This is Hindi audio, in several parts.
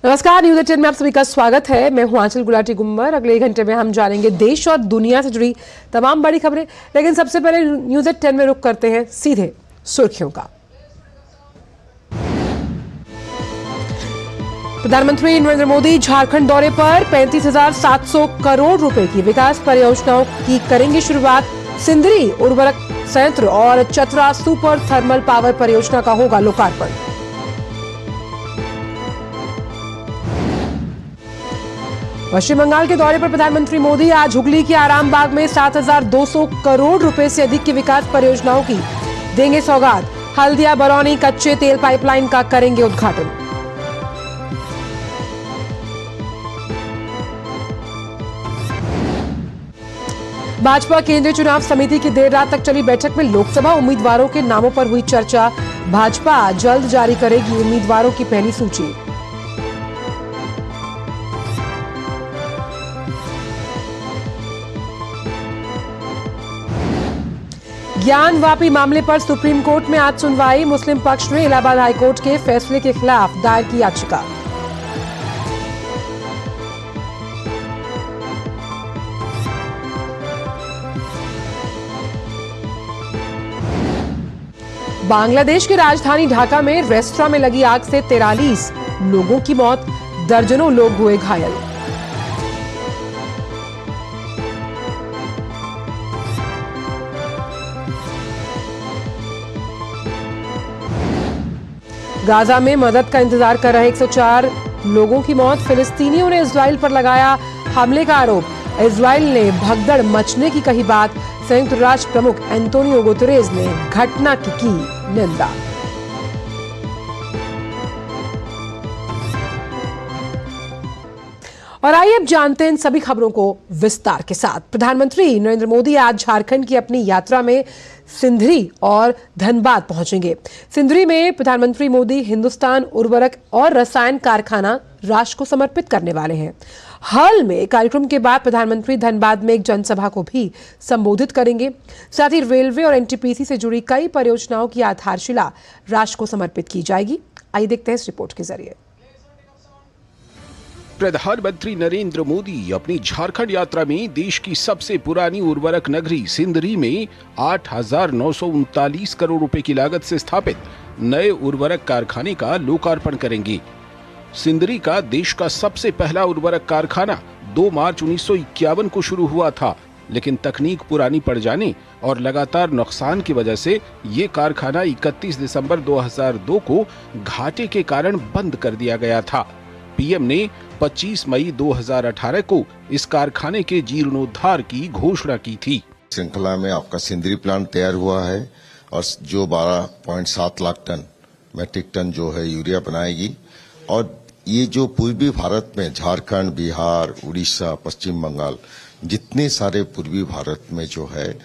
नमस्कार, न्यूज 18 में आप सभी का स्वागत है। मैं हूं आंचल गुलाटी गुम्बर। अगले 1 घंटे में हम जानेंगे देश और दुनिया से जुड़ी तमाम बड़ी खबरें, लेकिन सबसे पहले न्यूज 18 में रुक करते हैं सीधे सुर्खियों का। प्रधानमंत्री नरेंद्र मोदी झारखंड दौरे पर 35,700 करोड़ रुपए की विकास परियोजनाओं की करेंगे शुरुआत। सिंदरी उर्वरक संयंत्र और चतरा सुपर थर्मल पावर परियोजना का होगा लोकार्पण। पश्चिम बंगाल के दौरे पर प्रधानमंत्री मोदी आज हुगली के आरामबाग में 7,200 करोड़ रुपए से अधिक की विकास परियोजनाओं की देंगे सौगात। हल्दिया बरौनी कच्चे तेल पाइपलाइन का करेंगे उद्घाटन। भाजपा केंद्रीय चुनाव समिति की देर रात तक चली बैठक में लोकसभा उम्मीदवारों के नामों पर हुई चर्चा। भाजपा जल्द जारी करेगी उम्मीदवारों की पहली सूची। ज्ञान वापी मामले पर सुप्रीम कोर्ट में आज सुनवाई। मुस्लिम पक्ष ने इलाहाबाद हाईकोर्ट के फैसले के खिलाफ दायर की याचिका। बांग्लादेश की राजधानी ढाका में रेस्तरां में लगी आग से 43 लोगों की मौत, दर्जनों लोग हुए घायल। गाजा में मदद का इंतजार कर रहे 104 लोगों की मौत। फिलिस्तीनियों ने इजराइल पर लगाया हमले का आरोप। इजराइल ने भगदड़ मचने की कही बात। संयुक्त राष्ट्र प्रमुख एंटोनियो गुतेरेस ने घटना की निंदा। और आइए अब जानते हैं इन सभी खबरों को विस्तार के साथ। प्रधानमंत्री नरेंद्र मोदी आज झारखंड की अपनी यात्रा में सिंदरी और धनबाद पहुंचेंगे। सिंदरी में प्रधानमंत्री मोदी हिंदुस्तान उर्वरक और रसायन कारखाना राष्ट्र को समर्पित करने वाले हैं। हाल में कार्यक्रम के बाद प्रधानमंत्री धनबाद में एक जनसभा को भी संबोधित करेंगे। साथ ही रेलवे और एनटीपीसी से जुड़ी कई परियोजनाओं की आधारशिला राष्ट्र को समर्पित की जाएगी। आइए देखते हैं इस रिपोर्ट के जरिए। प्रधानमंत्री नरेंद्र मोदी अपनी झारखंड यात्रा में देश की सबसे पुरानी उर्वरक नगरी सिंदरी में 8,939 करोड़ रुपए की लागत से स्थापित नए उर्वरक कारखाने का लोकार्पण करेंगे। सिंदरी का देश का सबसे पहला उर्वरक कारखाना 2 मार्च 1951 को शुरू हुआ था, लेकिन तकनीक पुरानी पड़ जाने और लगातार नुकसान की वजह से ये कारखाना 31 दिसंबर 2002 को घाटे के कारण बंद कर दिया गया था। पीएम ने 25 मई 2018 को इस कारखाने के जीर्णोद्धार की घोषणा की थी। श्रृंखला में आपका सिंदरी प्लांट तैयार हुआ है और जो 12.7 लाख टन मैट्रिक टन जो है यूरिया बनाएगी। और ये जो पूर्वी भारत में झारखंड, बिहार, उड़ीसा, पश्चिम बंगाल, जितने सारे पूर्वी भारत में जो है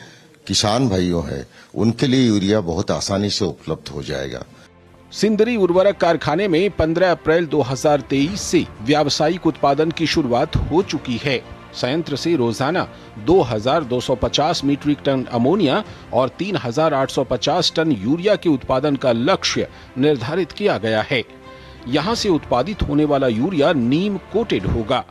किसान भाइयों है, उनके लिए यूरिया बहुत आसानी से उपलब्ध हो जाएगा। सिंदरी उर्वरक कारखाने में 15 अप्रैल 2023 से व्यावसायिक उत्पादन की शुरुआत हो चुकी है। संयंत्र से रोजाना 2,250 मीट्रिक टन अमोनिया और 3,850 टन यूरिया के उत्पादन का लक्ष्य निर्धारित किया गया है। यहां से उत्पादित होने वाला यूरिया नीम कोटेड होगा।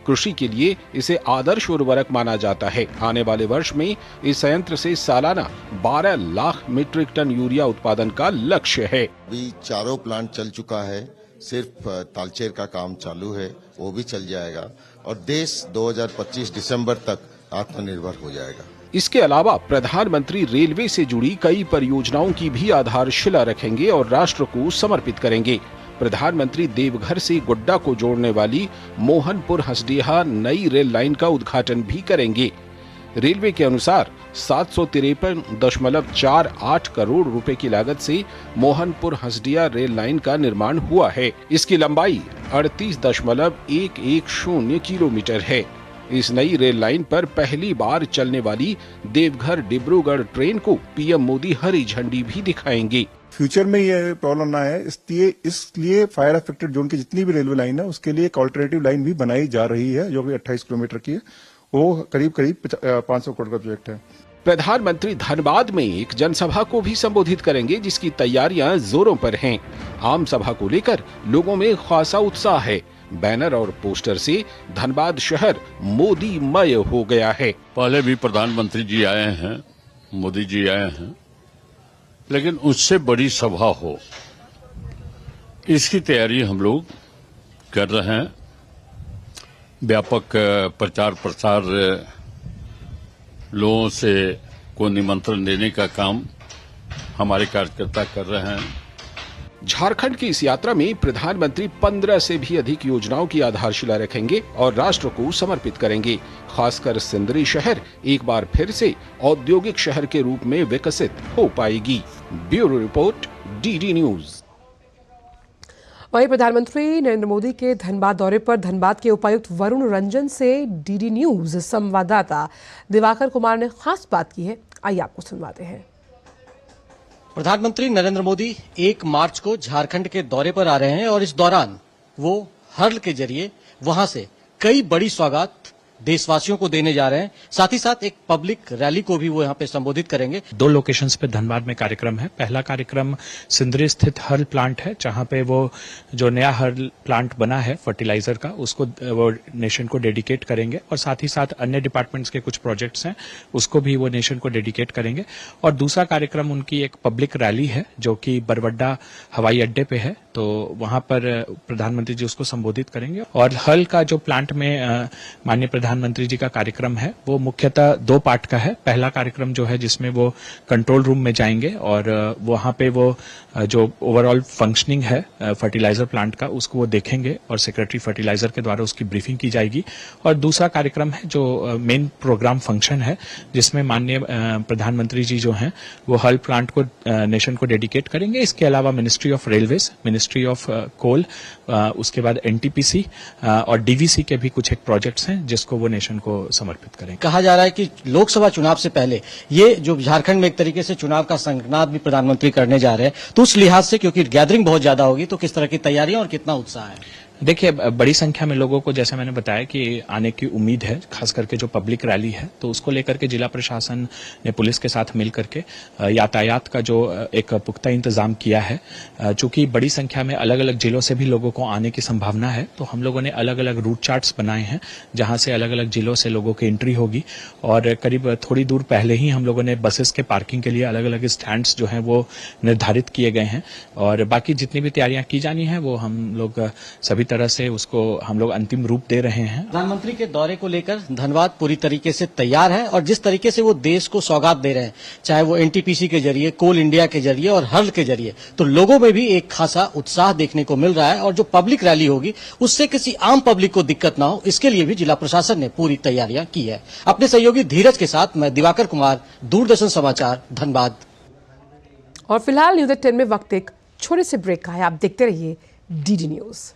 कृषि के लिए इसे आदर्श उर्वरक माना जाता है। आने वाले वर्ष में इस संयंत्र से सालाना 12 लाख मीट्रिक टन यूरिया उत्पादन का लक्ष्य है। अभी चारों प्लांट चल चुका है, सिर्फ तालचेर का काम चालू है, वो भी चल जाएगा और देश 2025 दिसंबर तक आत्मनिर्भर हो जाएगा। इसके अलावा प्रधानमंत्री रेलवे से जुड़ी कई परियोजनाओं की भी आधारशिला रखेंगे और राष्ट्र को समर्पित करेंगे। प्रधानमंत्री देवघर से गोड्डा को जोड़ने वाली मोहनपुर हसदेहा नई रेल लाइन का उद्घाटन भी करेंगे। रेलवे के अनुसार 753.48 करोड़ रुपए की लागत से मोहनपुर हसदेहा रेल लाइन का निर्माण हुआ है। इसकी लंबाई 38.110 किलोमीटर है। इस नई रेल लाइन पर पहली बार चलने वाली देवघर डिब्रूगढ़ ट्रेन को पीएम मोदी हरी झंडी भी दिखाएंगे। फ्यूचर में ये प्रॉब्लम ना है, इसलिए फायर अफेक्टेड जोन की जितनी भी रेलवे लाइन है उसके लिए एक ऑल्टरनेटिव लाइन भी बनाई जा रही है, जो कि 28 किलोमीटर की है। वो करीब 500 करोड़ का प्रोजेक्ट है। प्रधानमंत्री धनबाद में एक जनसभा को भी संबोधित करेंगे, जिसकी तैयारियां जोरों पर हैं। आम सभा को लेकर लोगों में खासा उत्साह है। बैनर और पोस्टर से धनबाद शहर मोदीमय हो गया है। पहले भी प्रधानमंत्री जी आए हैं, मोदी जी आए हैं, लेकिन उससे बड़ी सभा हो, इसकी तैयारी हम लोग कर रहे हैं। व्यापक प्रचार प्रसार, लोगों से को निमंत्रण देने का काम हमारे कार्यकर्ता कर रहे हैं। झारखंड की इस यात्रा में प्रधानमंत्री 15 से भी अधिक योजनाओं की आधारशिला रखेंगे और राष्ट्र को समर्पित करेंगे। खासकर सिंदरी शहर एक बार फिर से औद्योगिक शहर के रूप में विकसित हो पाएगी। Bureau report, DD news. वहीं प्रधानमंत्री नरेंद्र मोदी के धनबाद दौरे पर धनबाद के उपायुक्त वरुण रंजन से डीडी न्यूज संवाददाता दिवाकर कुमार ने खास बात की है। आइए आपको सुनवाते हैं। प्रधानमंत्री नरेंद्र मोदी 1 मार्च को झारखंड के दौरे पर आ रहे हैं और इस दौरान वो हर्ल के जरिए वहां से कई बड़ी सौगात देशवासियों को देने जा रहे हैं। साथ ही साथ एक पब्लिक रैली को भी वो यहाँ पे संबोधित करेंगे। 2 लोकेशंस पे धनबाद में कार्यक्रम है। पहला कार्यक्रम सिंदरी स्थित हर्ल प्लांट है, जहां पे वो जो नया हर्ल प्लांट बना है फर्टिलाइजर का, उसको वो नेशन को डेडिकेट करेंगे और साथ ही साथ अन्य डिपार्टमेंट्स के कुछ प्रोजेक्ट्स हैं, उसको भी वो नेशन को डेडिकेट करेंगे। और दूसरा कार्यक्रम उनकी एक पब्लिक रैली है जो कि बरवड्डा हवाई अड्डे पे है, तो वहां पर प्रधानमंत्री जी उसको संबोधित करेंगे। और हर्ल का जो प्लांट में माननीय प्रधानमंत्री जी का कार्यक्रम है वो मुख्यतः 2 पार्ट का है। पहला कार्यक्रम जो है जिसमें वो कंट्रोल रूम में जाएंगे और वहां पे वो जो ओवरऑल फंक्शनिंग है फर्टिलाइजर प्लांट का, उसको वो देखेंगे और सेक्रेटरी फर्टिलाइजर के द्वारा उसकी ब्रीफिंग की जाएगी। और दूसरा कार्यक्रम है जो मेन प्रोग्राम फंक्शन है, जिसमें माननीय प्रधानमंत्री जी जो हैं वो हर्ल प्लांट को नेशन को डेडिकेट करेंगे। इसके अलावा ministry of railways, ministry of coal, उसके बाद एनटीपीसी और डीवीसी के भी कुछ एक प्रोजेक्ट्स हैं जिसको वो नेशन को समर्पित करेंगे। कहा जा रहा है कि लोकसभा चुनाव से पहले ये जो झारखंड में एक तरीके से चुनाव का संगनाद भी प्रधानमंत्री करने जा रहे हैं, तो उस लिहाज से क्योंकि गैदरिंग बहुत ज्यादा होगी, तो किस तरह की तैयारियां और कितना उत्साह है? देखिए, बड़ी संख्या में लोगों को, जैसे मैंने बताया, कि आने की उम्मीद है। खास करके जो पब्लिक रैली है, तो उसको लेकर के जिला प्रशासन ने पुलिस के साथ मिल करके यातायात का जो एक पुख्ता इंतजाम किया है। चूंकि बड़ी संख्या में अलग अलग जिलों से भी लोगों को आने की संभावना है, तो हम लोगों ने अलग अलग रूट चार्ट्स बनाए हैं जहां से अलग अलग जिलों से लोगों की एंट्री होगी। और करीब थोड़ी दूर पहले ही हम लोगों ने बसेस के पार्किंग के लिए अलग अलग स्टैंड्स जो हैं वो निर्धारित किए गए हैं। और बाकी जितनी भी तैयारियां की जानी है वो हम लोग सभी तरह से उसको हम लोग अंतिम रूप दे रहे हैं। प्रधानमंत्री के दौरे को लेकर धनबाद पूरी तरीके से तैयार है और जिस तरीके से वो देश को सौगात दे रहे हैं, चाहे वो एनटीपीसी के जरिए, कोल इंडिया के जरिए और हर्ल के जरिए, तो लोगों में भी एक खासा उत्साह देखने को मिल रहा है। और जो पब्लिक रैली होगी उससे किसी आम पब्लिक को दिक्कत ना हो, इसके लिए भी जिला प्रशासन ने पूरी तैयारियां की है। अपने सहयोगी धीरज के साथ मैं दिवाकर कुमार, दूरदर्शन समाचार, धनबाद। और फिलहाल न्यूज़ 10 में वक्त एक छोटे से ब्रेक का है। आप देखते रहिए डीडी न्यूज।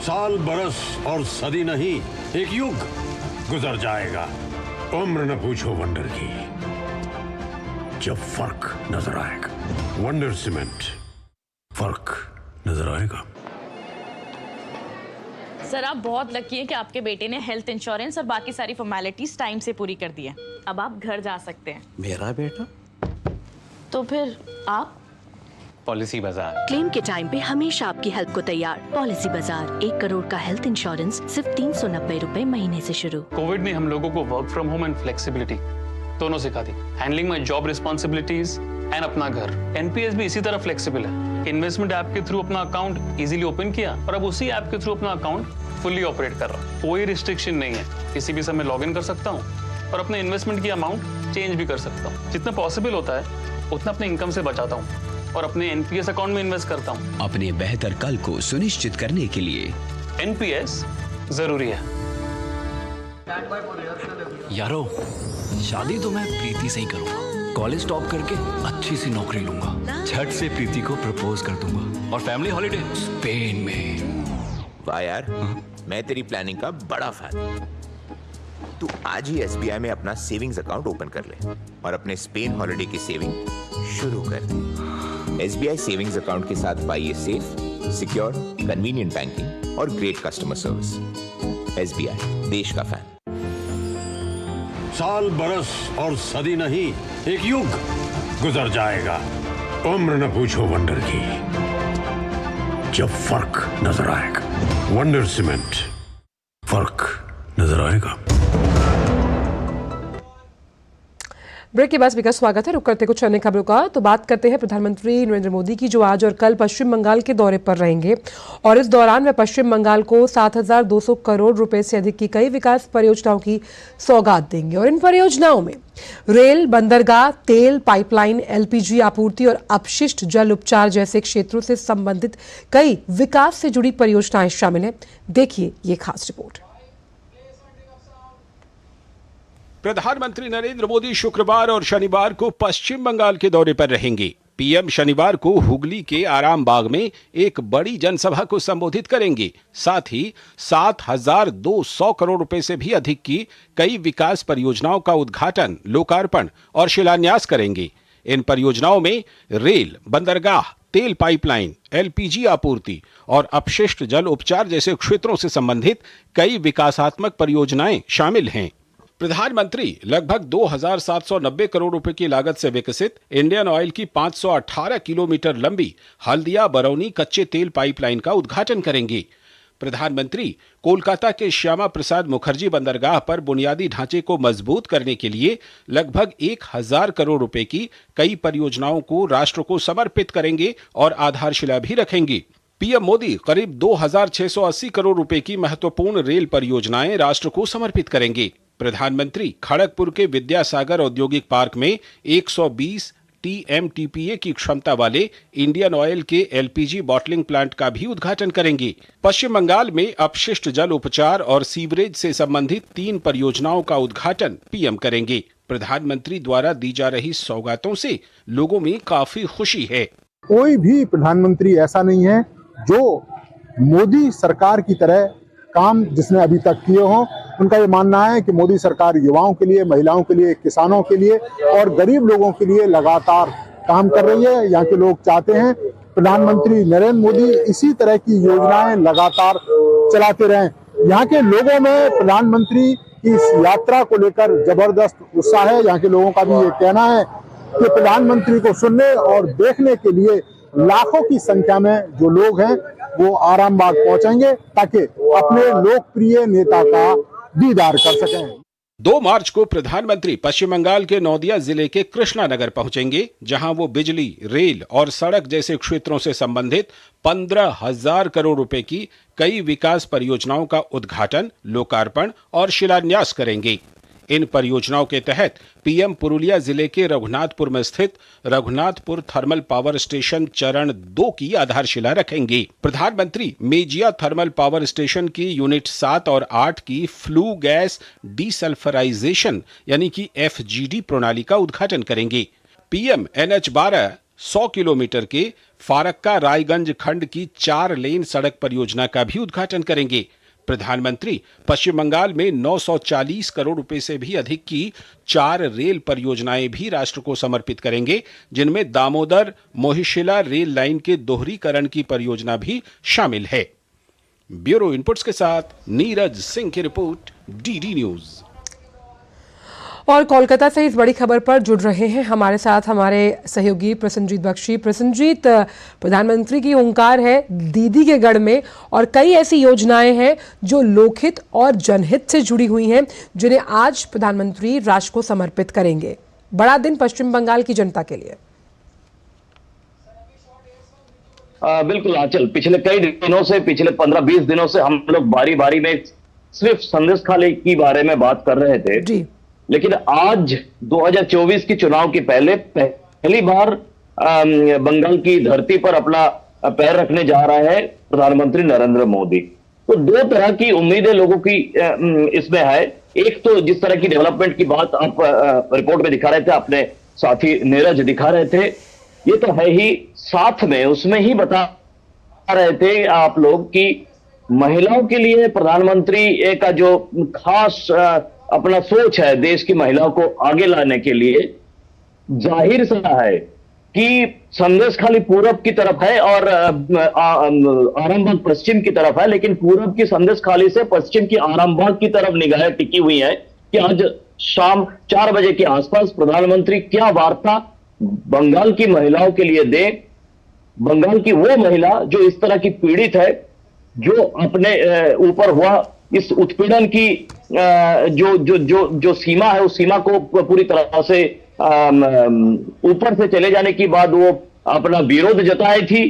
साल, बरस और सदी नहीं, एक युग गुजर जाएगा। उम्र न पूछो वंडर की, जब फर्क नजर आएगा। वंडर सीमेंट, फर्क नजर आएगा। सर, आप बहुत लकी हैं कि आपके बेटे ने हेल्थ इंश्योरेंस और बाकी सारी फॉर्मेलिटीज टाइम से पूरी कर दी है। अब आप घर जा सकते हैं। मेरा बेटा? तो फिर आप? पॉलिसी बाजार। क्लेम के टाइम पे हमेशा आपकी हेल्प को तैयार। पॉलिसी बाजार, 1 करोड़ का हेल्थ इंश्योरेंस सिर्फ 390 रुपए महीने से शुरू। कोविड ने हम लोगों को work from home and flexibility दोनों सिखा दी। Handling my job responsibilities and अपना घर। एनपीएस भी इसी तरह फ्लेक्सिबल है। इन्वेस्टमेंट ऐप के थ्रू अपना अकाउंट इजीली ओपन किया और अब उसी ऐप के थ्रू अपना अकाउंट फुल्ली ऑपरेट कर रहा हूँ। कोई रिस्ट्रिक्शन नहीं है, किसी भी समय लॉग इन कर सकता हूँ और अपने इन्वेस्टमेंट की अमाउंट चेंज भी कर सकता हूँ। जितना पॉसिबल होता है उतना अपने इनकम से बचाता हूँ और अपने एनपीएस अकाउंट में इन्वेस्ट करता हूँ। अपने बेहतर कल को सुनिश्चित करने के लिए एनपीएस जरूरी है। यारो, शादी तो मैं प्रीति से ही करूंगा। कॉलेज टॉप करके अच्छी सी नौकरी लूंगा, झट से प्रीति को प्रपोज कर दूंगा और फैमिली हॉलिडे स्पेन में। वाह यार, मैं तेरी प्लानिंग का बड़ा फैन। तू आज ही एसबीआई में अपना सेविंग्स अकाउंट ओपन कर ले और अपने स्पेन हॉलिडे की सेविंग शुरू कर दे। एसबीआई सेविंग्स अकाउंट के साथ पाइए सेफ, सिक्योर, कन्वीनियंट बैंकिंग और ग्रेट कस्टमर सर्विस। SBI, देश का फैन। साल बरस और सदी नहीं, एक युग गुजर जाएगा। उम्र न पूछो वंडर की, जब फर्क नजर आएगा। वंडर सीमेंट, फर्क नजर आएगा। ब्रेक के बाद स्पीकर स्वागत है। रुक करते कुछ अन्य खबरों का तो बात करते हैं प्रधानमंत्री नरेंद्र मोदी की, जो आज और कल पश्चिम बंगाल के दौरे पर रहेंगे और इस दौरान वे पश्चिम बंगाल को 7,200 करोड़ रुपए से अधिक की कई विकास परियोजनाओं की सौगात देंगे। और इन परियोजनाओं में रेल, बंदरगाह, तेल पाइपलाइन, LPG आपूर्ति और अपशिष्ट जल उपचार जैसे क्षेत्रों से संबंधित कई विकास से जुड़ी परियोजनाएं शामिल हैं। देखिए ये खास रिपोर्ट। प्रधानमंत्री नरेंद्र मोदी शुक्रवार और शनिवार को पश्चिम बंगाल के दौरे पर रहेंगे। पीएम शनिवार को हुगली के आराम बाग में एक बड़ी जनसभा को संबोधित करेंगे। साथ ही 7,200 करोड़ रुपए से भी अधिक की कई विकास परियोजनाओं का उद्घाटन, लोकार्पण और शिलान्यास करेंगे। इन परियोजनाओं में रेल, बंदरगाह, तेल पाइपलाइन, LPG आपूर्ति और अपशिष्ट जल उपचार जैसे क्षेत्रों से संबंधित कई विकासात्मक परियोजनाएं शामिल हैं। प्रधानमंत्री लगभग 2,790 करोड़ रुपए की लागत से विकसित इंडियन ऑयल की 518 किलोमीटर लंबी हल्दिया बरौनी कच्चे तेल पाइपलाइन का उद्घाटन करेंगे। प्रधानमंत्री कोलकाता के श्यामा प्रसाद मुखर्जी बंदरगाह पर बुनियादी ढांचे को मजबूत करने के लिए लगभग 1,000 करोड़ रुपए की कई परियोजनाओं को राष्ट्र को समर्पित करेंगे और आधारशिला भी रखेंगे। पीएम मोदी करीब 2,680 करोड़ रुपए की महत्वपूर्ण रेल परियोजनाएं राष्ट्र को समर्पित करेंगे। प्रधानमंत्री खड़गपुर के विद्यासागर औद्योगिक पार्क में 120 TMTPA की क्षमता वाले इंडियन ऑयल के LPG बॉटलिंग प्लांट का भी उद्घाटन करेंगे। पश्चिम बंगाल में अपशिष्ट जल उपचार और सीवरेज से संबंधित 3 परियोजनाओं का उद्घाटन पीएम करेंगे। प्रधानमंत्री द्वारा दी जा रही सौगातों से लोगों में काफी खुशी है। कोई भी प्रधानमंत्री ऐसा नहीं है जो मोदी सरकार की तरह काम जिसने अभी तक किए हों। उनका ये मानना है कि मोदी सरकार युवाओं के लिए, महिलाओं के लिए, किसानों के लिए और गरीब लोगों के लिए लगातार काम कर रही है। यहाँ के लोग चाहते हैं प्रधानमंत्री नरेंद्र मोदी इसी तरह की योजनाएं लगातार चलाते रहें। यहाँ के लोगों में प्रधानमंत्री की इस यात्रा को लेकर जबरदस्त उत्साह है। यहाँ के लोगों का भी ये कहना है कि प्रधानमंत्री को सुनने और देखने के लिए लाखों की संख्या में जो लोग हैं वो आराम बाग पहुंचेंगे ताकि अपने लोकप्रिय नेता का दीदार कर सकें। 2 मार्च को प्रधानमंत्री पश्चिम बंगाल के नौदिया जिले के कृष्णानगर पहुंचेंगे, जहां वो बिजली, रेल और सड़क जैसे क्षेत्रों से संबंधित 15,000 करोड़ रुपए की कई विकास परियोजनाओं का उद्घाटन, लोकार्पण और शिलान्यास करेंगे। इन परियोजनाओं के तहत पीएम पुरुलिया जिले के रघुनाथपुर में स्थित रघुनाथपुर थर्मल पावर स्टेशन चरण 2 की आधारशिला रखेंगे। प्रधानमंत्री मेजिया थर्मल पावर स्टेशन की यूनिट 7 और 8 की फ्लू गैस डीसल्फराइजेशन यानी कि FGD प्रणाली का उद्घाटन करेंगे। पीएम NH12 100 किलोमीटर के फारक्का रायगंज खंड की 4 लेन सड़क परियोजना का भी उद्घाटन करेंगे। प्रधानमंत्री पश्चिम बंगाल में 940 करोड़ रुपए से भी अधिक की 4 रेल परियोजनाएं भी राष्ट्र को समर्पित करेंगे, जिनमें दामोदर मोहिशिला रेल लाइन के दोहरीकरण की परियोजना भी शामिल है। ब्यूरो इनपुट्स के साथ नीरज सिंह की रिपोर्ट, DD न्यूज। और कोलकाता से इस बड़ी खबर पर जुड़ रहे हैं हमारे साथ हमारे सहयोगी प्रसन्नजीत बख्शी। प्रसन्नजीत, प्रधानमंत्री की हुंकार है दीदी के गढ़ में और कई ऐसी योजनाएं हैं जो लोकहित और जनहित से जुड़ी हुई हैं, जिन्हें आज प्रधानमंत्री राष्ट्र को समर्पित करेंगे। बड़ा दिन पश्चिम बंगाल की जनता के लिए। बिल्कुल आंचल, पिछले कई दिनों से, पिछले 15-20 दिनों से हम लोग बारी बारी में सिर्फ संदेश खाली के बारे में बात कर रहे थे जी। लेकिन आज 2024 की चुनाव के पहली बार बंगाल की धरती पर अपना पैर रखने जा रहा है प्रधानमंत्री नरेंद्र मोदी। तो 2 तरह की उम्मीदें लोगों की इसमें है। एक तो जिस तरह की डेवलपमेंट की बात आप रिपोर्ट में दिखा रहे थे, अपने साथी नीरज दिखा रहे थे, ये तो है ही। साथ में उसमें ही बता रहे थे आप लोग कि महिलाओं के लिए प्रधानमंत्री का जो खास अपना सोच है देश की महिलाओं को आगे लाने के लिए, जाहिर सा है कि संदेश खाली पूरब की तरफ है और आरामबाग पश्चिम की तरफ है, लेकिन पूरब की संदेश खाली से पश्चिम की आरामबाग की तरफ निगाहें टिकी हुई हैं कि आज शाम 4 बजे के आसपास प्रधानमंत्री क्या वार्ता बंगाल की महिलाओं के लिए दे। बंगाल की वो महिला जो इस तरह की पीड़ित है, जो अपने ऊपर हुआ इस उत्पीड़न की जो सीमा है, उस सीमा को पूरी तरह से ऊपर से चले जाने की बाद वो अपना विरोध जताई थी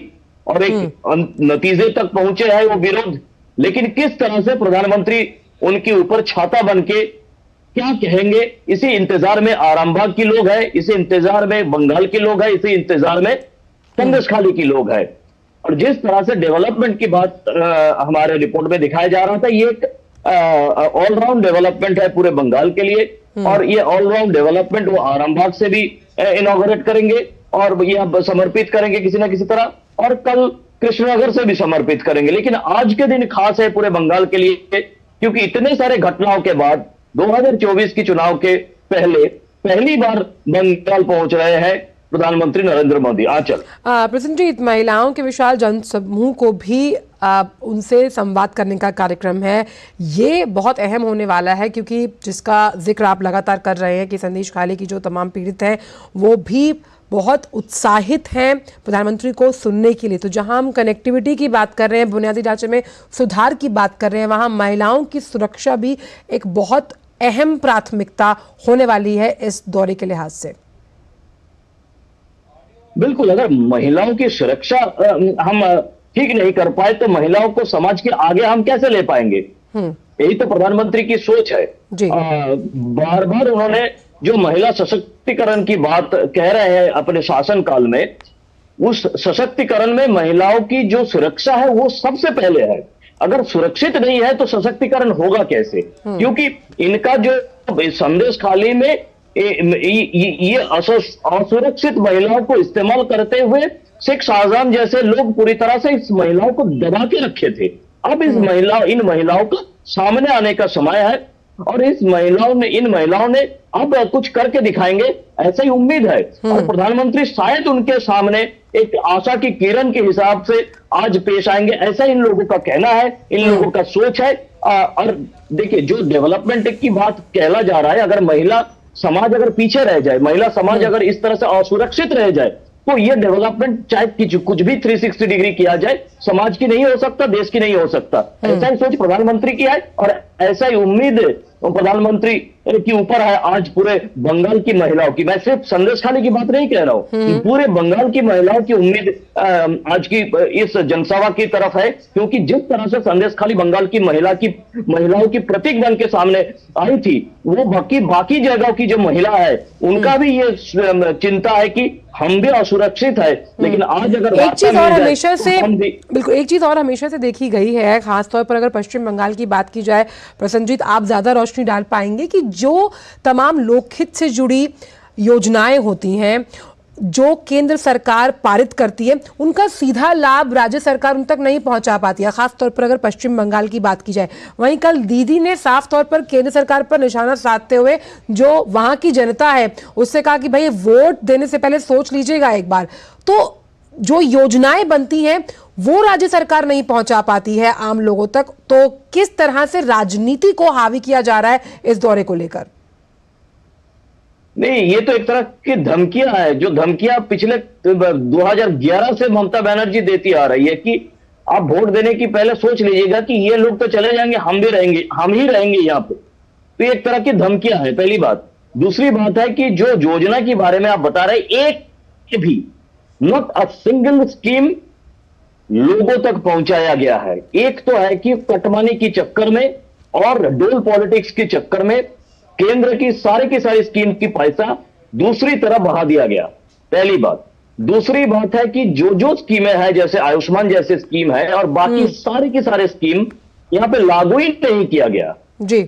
और एक नतीजे तक पहुंचे है वो विरोध। लेकिन किस तरह से प्रधानमंत्री उनके ऊपर छाता बनके क्या कहेंगे, इसी इंतजार में आरामबाग के लोग हैं, इसी इंतजार में बंगाल के लोग हैं, इसी इंतजार में संदेशखाली के लोग हैं। और जिस तरह से डेवलपमेंट की बात हमारे रिपोर्ट में दिखाया जा रहा था, ये एक ऑलराउंड डेवलपमेंट है पूरे बंगाल के लिए, और ये ऑलराउंड डेवलपमेंट वो आरामबाग से भी इनॉग्रेट करेंगे और ये समर्पित करेंगे किसी ना किसी तरह, और कल कृष्णनगर से भी समर्पित करेंगे। लेकिन आज के दिन खास है पूरे बंगाल के लिए, क्योंकि इतने सारे घटनाओं के बाद 2024 की चुनाव के पहली बार बंगाल पहुंच रहे हैं प्रधानमंत्री नरेंद्र मोदी। आंचल प्रसन्नजीत, महिलाओं के विशाल जनसमूह को भी उनसे संवाद करने का कार्यक्रम है, ये बहुत अहम होने वाला है, क्योंकि जिसका जिक्र आप लगातार कर रहे हैं कि संदेशखाली की जो तमाम पीड़ित हैं वो भी बहुत उत्साहित हैं प्रधानमंत्री को सुनने के लिए। तो जहां हम कनेक्टिविटी की बात कर रहे हैं, बुनियादी ढांचे में सुधार की बात कर रहे हैं, वहां महिलाओं की सुरक्षा भी एक बहुत अहम प्राथमिकता होने वाली है इस दौरे के लिहाज से। बिल्कुल, अगर महिलाओं की सुरक्षा हम ठीक नहीं कर पाए तो महिलाओं को समाज के आगे हम कैसे ले पाएंगे? यही तो प्रधानमंत्री की सोच है। बार बार उन्होंने जो महिला सशक्तिकरण की बात कह रहे हैं अपने शासनकाल में, उस सशक्तिकरण में महिलाओं की जो सुरक्षा है वो सबसे पहले है। अगर सुरक्षित नहीं है तो सशक्तिकरण होगा कैसे? क्योंकि इनका जो संदेशखाली में ये असुरक्षित महिलाओं को इस्तेमाल करते हुए शेख शाहजहां जैसे लोग पूरी तरह से इस महिलाओं को दबा के रखे थे। अब इन महिलाओं का सामने आने का समय है और इन महिलाओं ने अब कुछ करके दिखाएंगे, ऐसा ही उम्मीद है। और प्रधानमंत्री शायद उनके सामने एक आशा की किरण के हिसाब से आज पेश आएंगे, ऐसा इन लोगों का कहना है, इन लोगों का सोच है। और देखिए, जो डेवलपमेंट की बात कहला जा रहा है, अगर महिला समाज अगर पीछे रह जाए, महिला समाज अगर इस तरह से असुरक्षित रह जाए, तो ये डेवलपमेंट चाहे कुछ भी 360 डिग्री किया जाए, समाज की नहीं हो सकता, देश की नहीं हो सकता। ऐसा ही सोच प्रधानमंत्री की है और ऐसा ही उम्मीद प्रधानमंत्री के ऊपर है आज पूरे बंगाल की महिलाओं की। मैं सिर्फ संदेशखाली की बात नहीं कह रहा हूं, पूरे बंगाल की महिलाओं की उम्मीद आज की इस जनसभा की तरफ है, क्योंकि जिस तरह से संदेशखाली बंगाल की महिलाओं की प्रतीक बन के सामने आई थी, वो बाकी जगहों की जो महिला है उनका भी ये चिंता है कि हम भी असुरक्षित है। लेकिन आज अगर एक चीज और हमेशा से बिल्कुल एक चीज और हमेशा से देखी गई है, खासतौर पर अगर पश्चिम बंगाल की बात की जाए, प्रसन्नजीत आप ज्यादा रोशनी डाल पाएंगे कि जो तमाम लोकहित से जुड़ी योजनाएं होती हैं जो केंद्र सरकार पारित करती है, उनका सीधा लाभ राज्य सरकार उन तक नहीं पहुंचा पाती है, खासतौर पर अगर पश्चिम बंगाल की बात की जाए। वहीं कल दीदी ने साफ तौर पर केंद्र सरकार पर निशाना साधते हुए जो वहां की जनता है उससे कहा कि भाई वोट देने से पहले सोच लीजिएगा एक बार। तो जो योजनाएं बनती हैं वो राज्य सरकार नहीं पहुंचा पाती है आम लोगों तक, तो किस तरह से राजनीति को हावी किया जा रहा है इस दौरे को लेकर? नहीं, ये तो एक तरह की धमकियां है, जो धमकियां पिछले 2011 से ममता बनर्जी देती आ रही है कि आप वोट देने की पहले सोच लीजिएगा कि ये लोग तो चले जाएंगे, हम ही रहेंगे यहाँ पे। तो एक तरह की धमकियां है, पहली बात। दूसरी बात है कि जो योजना के बारे में आप बता रहे, एक भी नॉट अ सिंगल स्कीम लोगों तक पहुंचाया गया है। एक तो है कि कटमानी के चक्कर में और डोल पॉलिटिक्स के चक्कर में केंद्र की सारी स्कीम की पैसा दूसरी तरफ बढ़ा दिया गया, पहली बात। दूसरी बात है कि जो स्कीमें हैं, जैसे आयुष्मान जैसे स्कीम है और बाकी सारे स्कीम यहां पे लागू ही नहीं किया गया जी।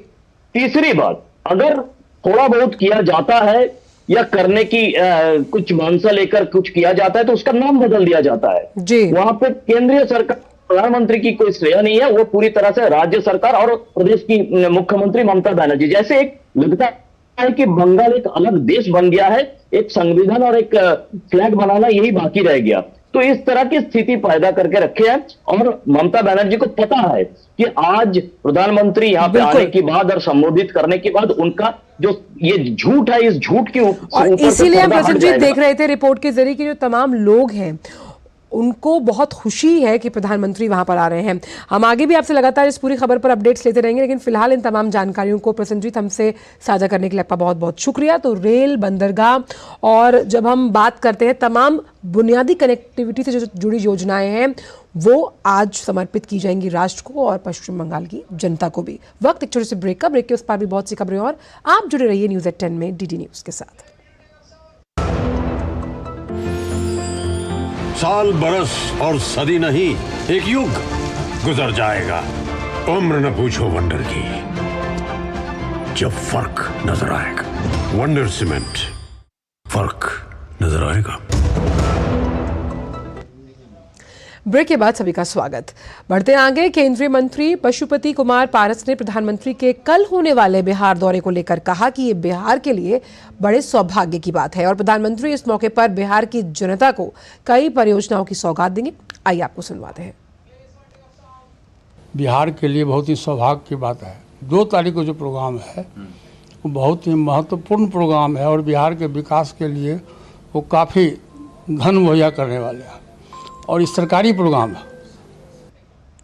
तीसरी बात, अगर थोड़ा बहुत किया जाता है या करने की कुछ मानसा लेकर कुछ किया जाता है तो उसका नाम बदल दिया जाता है जी। वहां पे केंद्रीय सरकार, प्रधानमंत्री की कोई श्रेय नहीं है, वो पूरी तरह से राज्य सरकार और प्रदेश की मुख्यमंत्री ममता बनर्जी जैसे एक लगता है कि बंगाल एक अलग देश बन गया है, एक संविधान और एक फ्लैग बनाना यही बाकी रह गया। तो इस तरह की स्थिति पैदा करके रखे है और ममता बनर्जी को पता है कि आज प्रधानमंत्री यहाँ पे आने के बाद और संबोधित करने के बाद उनका जो ये झूठ है, इस झूठ के ऊपर इसीलिए हम प्रसन्नजीत देख रहे थे रिपोर्ट के जरिए कि जो तमाम लोग हैं उनको बहुत खुशी है कि प्रधानमंत्री वहां पर आ रहे हैं। हम आगे भी आपसे लगातार इस पूरी खबर पर अपडेट्स लेते रहेंगे, लेकिन फिलहाल इन तमाम जानकारियों को प्रसन्नजीत हमसे साझा करने के लिए आपका बहुत बहुत शुक्रिया। तो रेल, बंदरगाह और जब हम बात करते हैं तमाम बुनियादी कनेक्टिविटी से जो जुड़ी योजनाएं हैं वो आज समर्पित की जाएंगी राष्ट्र को और पश्चिम बंगाल की जनता को भी। वक्त एक छोटे से ब्रेक का, ब्रेक के उस पार भी बहुत सी खबरें और आप जुड़े रहिए न्यूज एट 10 में डीडी न्यूज के साथ। साल, बरस और सदी नहीं, एक युग गुजर जाएगा। उम्र न पूछो वंडर की, जब फर्क नजर आएगा। वंडर सीमेंट, फर्क नजर आएगा। ब्रेक के बाद सभी का स्वागत। बढ़ते आगे, केंद्रीय मंत्री पशुपति कुमार पारस ने प्रधानमंत्री के कल होने वाले बिहार दौरे को लेकर कहा कि ये बिहार के लिए बड़े सौभाग्य की बात है और प्रधानमंत्री इस मौके पर बिहार की जनता को कई परियोजनाओं की सौगात देंगे। आइए आपको सुनवाते हैं। बिहार के लिए बहुत ही सौभाग्य की बात है। 2 तारीख को जो प्रोग्राम है वो बहुत ही महत्वपूर्ण प्रोग्राम है और बिहार के विकास के लिए वो काफ़ी धन मुहैया करने वाले हैं और इस सरकारी प्रोग्राम है।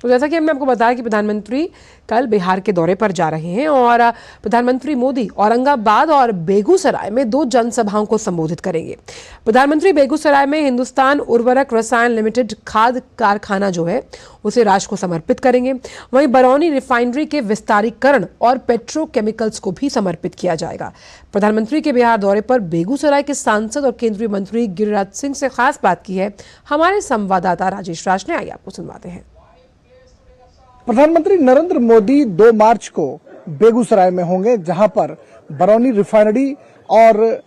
तो जैसा कि हमने आपको बताया कि प्रधानमंत्री कल बिहार के दौरे पर जा रहे हैं और प्रधानमंत्री मोदी औरंगाबाद और बेगूसराय में 2 जनसभाओं को संबोधित करेंगे। प्रधानमंत्री बेगूसराय में हिंदुस्तान उर्वरक रसायन लिमिटेड खाद कारखाना जो है उसे राष्ट्र को समर्पित करेंगे। वहीं बरौनी रिफाइनरी के विस्तारीकरण और पेट्रोकेमिकल्स को भी समर्पित किया जाएगा। प्रधानमंत्री के बिहार दौरे पर बेगूसराय के सांसद और केंद्रीय मंत्री गिरिराज सिंह से खास बात की है हमारे संवाददाता राजेश राज ने। आइए आपको सुनवाते हैं। प्रधानमंत्री नरेंद्र मोदी 2 मार्च को बेगूसराय में होंगे, जहां पर बरौनी रिफाइनरी और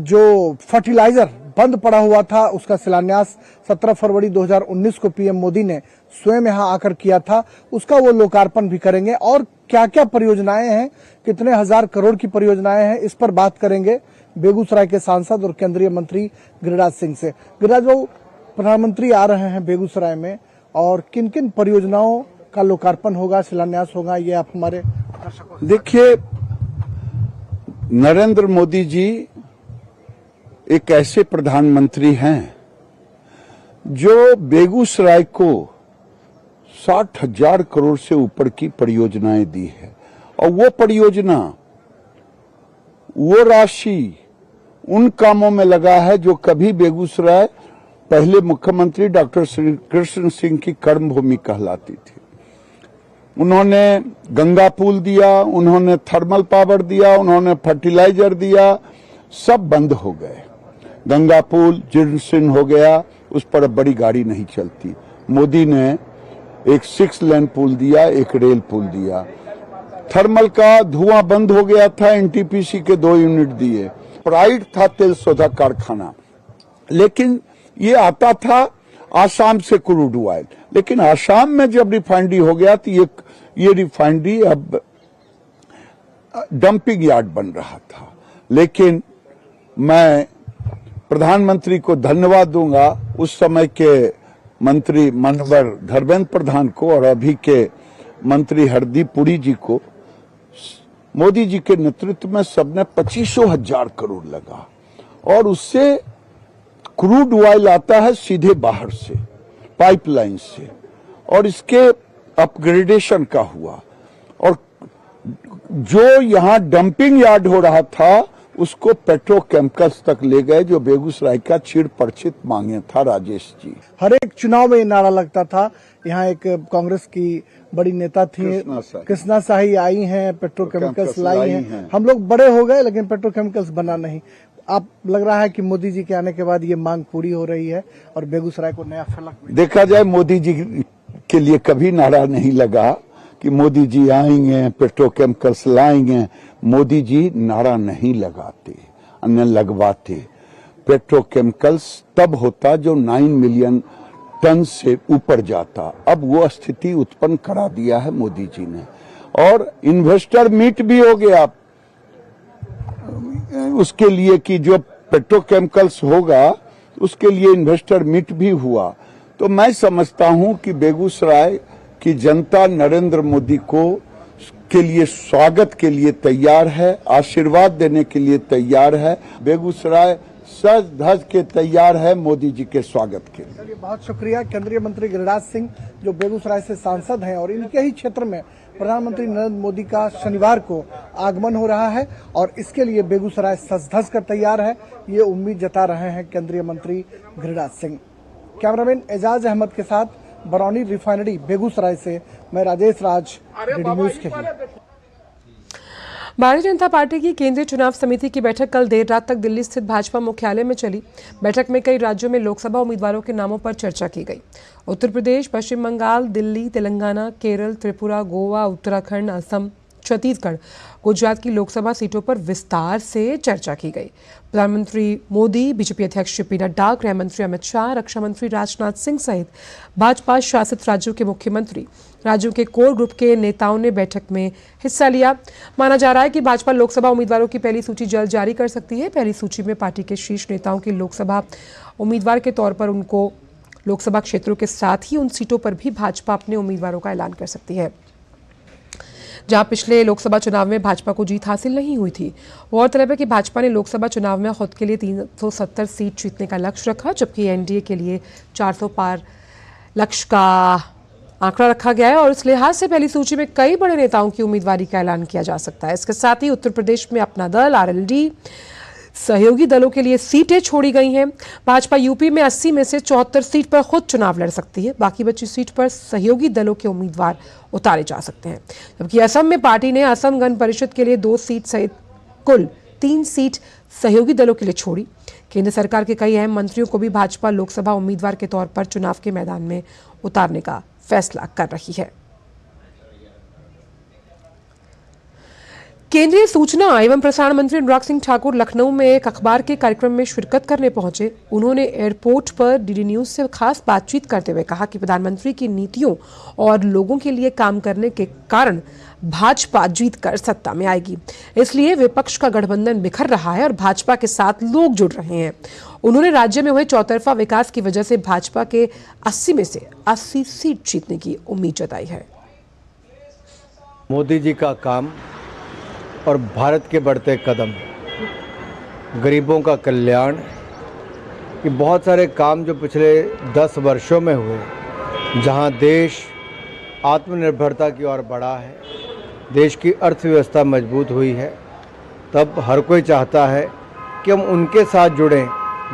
जो फर्टिलाइजर बंद पड़ा हुआ था उसका शिलान्यास 17 फरवरी 2019 को पीएम मोदी ने स्वयं यहां आकर किया था, उसका वो लोकार्पण भी करेंगे। और क्या क्या परियोजनाएं हैं, कितने हजार करोड़ की परियोजनाएं हैं, इस पर बात करेंगे बेगूसराय के सांसद और केंद्रीय मंत्री गिरिराज सिंह से। गिरिराज बाबू, प्रधानमंत्री आ रहे हैं बेगूसराय में और किन किन परियोजनाओं का लोकार्पण होगा, शिलान्यास होगा, ये आप हमारे देखिए। नरेंद्र मोदी जी एक ऐसे प्रधानमंत्री हैं जो बेगूसराय को 60,000 करोड़ से ऊपर की परियोजनाएं दी है और वो परियोजना, वो राशि उन कामों में लगा है जो कभी बेगूसराय पहले मुख्यमंत्री डॉक्टर श्री कृष्ण सिंह की कर्मभूमि कहलाती थी। उन्होंने गंगा पुल दिया, उन्होंने थर्मल पावर दिया, उन्होंने फर्टिलाइजर दिया, सब बंद हो गए। गंगा पुल जीर्ण हो गया, उस पर अब बड़ी गाड़ी नहीं चलती। मोदी ने एक 6 लेन पुल दिया, एक रेल पुल दिया। थर्मल का धुआं बंद हो गया था, एनटीपीसी के 2 यूनिट दिए। प्राइड था तेल शोधक कारखाना, लेकिन ये आता था आसाम से क्रूड ऑयल, लेकिन आसाम में जब रिफाइनरी हो गया तो ये रिफाइनरी अब डंपिंग यार्ड बन रहा था। लेकिन मैं प्रधानमंत्री को धन्यवाद दूंगा, उस समय के मंत्री मनोहर धर्मेंद्र प्रधान को और अभी के मंत्री हरदीप पुरी जी को। मोदी जी के नेतृत्व में सबने 25,000 करोड़ लगा और उससे क्रूड ऑयल आता है सीधे बाहर से, पाइपलाइन से, और इसके अपग्रेडेशन का हुआ और जो यहां डंपिंग यार्ड हो रहा था उसको पेट्रोकेमिकल्स तक ले गए, जो बेगूसराय का चिर परिचित मांगे था। राजेश जी, हर एक चुनाव में ये नारा लगता था। यहाँ एक कांग्रेस की बड़ी नेता थी कृष्णा शाही आई हैं, पेट्रोकेमिकल्स लाई हैं। हम लोग बड़े हो गए लेकिन पेट्रोकेमिकल्स बना नहीं। आप लग रहा है कि मोदी जी के आने के बाद ये मांग पूरी हो रही है और बेगूसराय को नया फलक देखा जाए। मोदी जी के लिए कभी नारा नहीं लगा कि मोदी जी आएंगे पेट्रोकेमिकल्स लाएंगे। मोदी जी नारा नहीं लगाते, अन्य लगवाते। पेट्रोकेमिकल्स तब होता जो 9 मिलियन टन से ऊपर जाता। अब वो स्थिति उत्पन्न करा दिया है मोदी जी ने और इन्वेस्टर मीट भी हो गया। उसके लिए कि जो पेट्रोकेमिकल्स होगा उसके लिए इन्वेस्टर मीट भी हुआ। तो मैं समझता हूं कि बेगूसराय की जनता नरेंद्र मोदी को के लिए स्वागत के लिए तैयार है, आशीर्वाद देने के लिए तैयार है। बेगूसराय सज धज के तैयार है मोदी जी के स्वागत के लिए। चलिए, बहुत शुक्रिया। केंद्रीय मंत्री गिरिराज सिंह जो बेगूसराय से सांसद हैं और इनके ही क्षेत्र में प्रधानमंत्री नरेंद्र मोदी का शनिवार को आगमन हो रहा है और इसके लिए बेगूसराय सज धज कर तैयार है, ये उम्मीद जता रहे हैं केंद्रीय मंत्री गिरिराज सिंह। कैमरामैन एजाज अहमद के साथ बरौनी रिफाइनरी बेगूसराय से मैं राजेश राज, डीडी न्यूज के लिए। भारतीय जनता पार्टी की केंद्रीय चुनाव समिति की बैठक कल देर रात तक दिल्ली स्थित भाजपा मुख्यालय में चली। बैठक में कई राज्यों में लोकसभा उम्मीदवारों के नामों पर चर्चा की गई। उत्तर प्रदेश, पश्चिम बंगाल, दिल्ली, तेलंगाना, केरल, त्रिपुरा, गोवा, उत्तराखंड, असम, छत्तीसगढ़, गुजरात की लोकसभा सीटों पर विस्तार से चर्चा की गई। प्रधानमंत्री मोदी, बीजेपी अध्यक्ष जेपी नड्डा, गृह मंत्री अमित शाह, रक्षा मंत्री राजनाथ सिंह सहित भाजपा शासित राज्यों के मुख्यमंत्री, राज्यों के कोर ग्रुप के नेताओं ने बैठक में हिस्सा लिया। माना जा रहा है कि भाजपा लोकसभा उम्मीदवारों की पहली सूची जल्द जारी कर सकती है। पहली सूची में पार्टी के शीर्ष नेताओं की लोकसभा उम्मीदवार के तौर पर उनको लोकसभा क्षेत्रों के साथ ही उन सीटों पर भी भाजपा अपने उम्मीदवारों का ऐलान कर सकती है जहां पिछले लोकसभा चुनाव में भाजपा को जीत हासिल नहीं हुई थी। गौरतलब है कि भाजपा ने लोकसभा चुनाव में खुद के लिए 370 सीट जीतने का लक्ष्य रखा, जबकि एनडीए के लिए 400 पार लक्ष्य का आंकड़ा रखा गया है और इस लिहाज से पहली सूची में कई बड़े नेताओं की उम्मीदवारी का ऐलान किया जा सकता है। इसके साथ ही उत्तर प्रदेश में अपना दल, आरएलडी, सहयोगी दलों के लिए सीटें छोड़ी गई हैं। भाजपा यूपी में 80 में से 74 सीट पर खुद चुनाव लड़ सकती है। बाकी बची सीट पर सहयोगी दलों के उम्मीदवार उतारे जा सकते हैं। जबकि असम में पार्टी ने असम गण परिषद के लिए 2 सीट सहित कुल 3 सीट सहयोगी दलों के लिए छोड़ी। केंद्र सरकार के कई अहम मंत्रियों को भी भाजपा लोकसभा उम्मीदवार के तौर पर चुनाव के मैदान में उतारने का फैसला कर रही है। केंद्रीय सूचना एवं प्रसारण मंत्री अनुराग सिंह ठाकुर लखनऊ में एक अखबार के कार्यक्रम में शिरकत करने पहुंचे। उन्होंने एयरपोर्ट पर डीडी न्यूज से खास बातचीत करते हुए कहा कि प्रधानमंत्री की नीतियों और लोगों के लिए काम करने के कारण भाजपा जीत कर सत्ता में आएगी। इसलिए विपक्ष का गठबंधन बिखर रहा है और भाजपा के साथ लोग जुड़ रहे हैं। उन्होंने राज्य में हुए चौतरफा विकास की वजह से भाजपा के 80 में से 80 सीट जीतने की उम्मीद जताई है। मोदी जी का काम और भारत के बढ़ते कदम, गरीबों का कल्याण, कि बहुत सारे काम जो पिछले 10 वर्षों में हुए, जहां देश आत्मनिर्भरता की ओर बढ़ा है, देश की अर्थव्यवस्था मजबूत हुई है, तब हर कोई चाहता है कि हम उनके साथ जुड़ें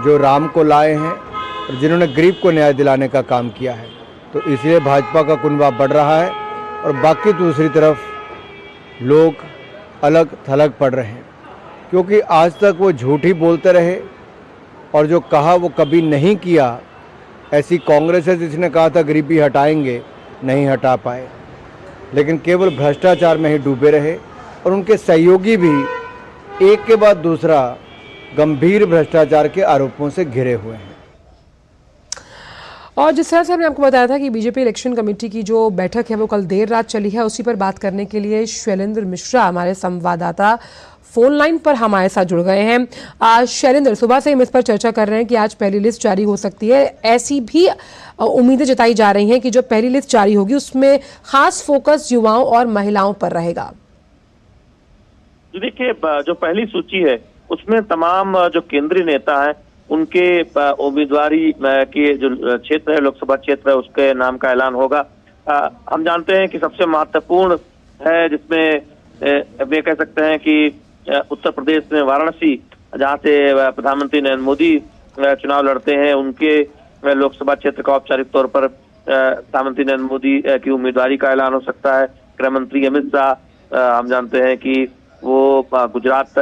जो राम को लाए हैं और जिन्होंने गरीब को न्याय दिलाने का काम किया है। तो इसलिए भाजपा का कुनबा बढ़ रहा है और बाकी दूसरी तरफ लोग अलग थलग पड़ रहे हैं, क्योंकि आज तक वो झूठ ही बोलते रहे और जो कहा वो कभी नहीं किया। ऐसी कांग्रेस है जिसने कहा था गरीबी हटाएंगे, नहीं हटा पाए, लेकिन केवल भ्रष्टाचार में ही डूबे रहे और उनके सहयोगी भी एक के बाद दूसरा गंभीर भ्रष्टाचार के आरोपों से घिरे हुए हैं। और जिस तरह से हमने आपको बताया था कि बीजेपी इलेक्शन कमेटी की जो बैठक है वो कल देर रात चली है, उसी पर बात करने के लिए शैलेंद्र मिश्रा हमारे संवाददाता फोन लाइन पर हमारे साथ जुड़ गए हैं। आज शैलेंद्र, सुबह से हम इस पर चर्चा कर रहे हैं कि आज पहली लिस्ट जारी हो सकती है। ऐसी भी उम्मीदें जताई जा रही हैं कि जो पहली लिस्ट जारी होगी उसमें खास फोकस युवाओं और महिलाओं पर रहेगा। देखिए, जो पहली सूची है उसमें तमाम जो केंद्रीय नेता हैं उनके उम्मीदवारी के जो क्षेत्र है, लोकसभा क्षेत्र है, उसके नाम का ऐलान होगा। हम जानते हैं कि सबसे महत्वपूर्ण है, जिसमें वे कह सकते हैं कि उत्तर प्रदेश में वाराणसी, जहां से प्रधानमंत्री नरेंद्र मोदी चुनाव लड़ते हैं, उनके लोकसभा क्षेत्र का औपचारिक तौर पर प्रधानमंत्री नरेंद्र मोदी की उम्मीदवारी का ऐलान हो सकता है। गृह मंत्री अमित शाह, हम जानते हैं कि वो गुजरात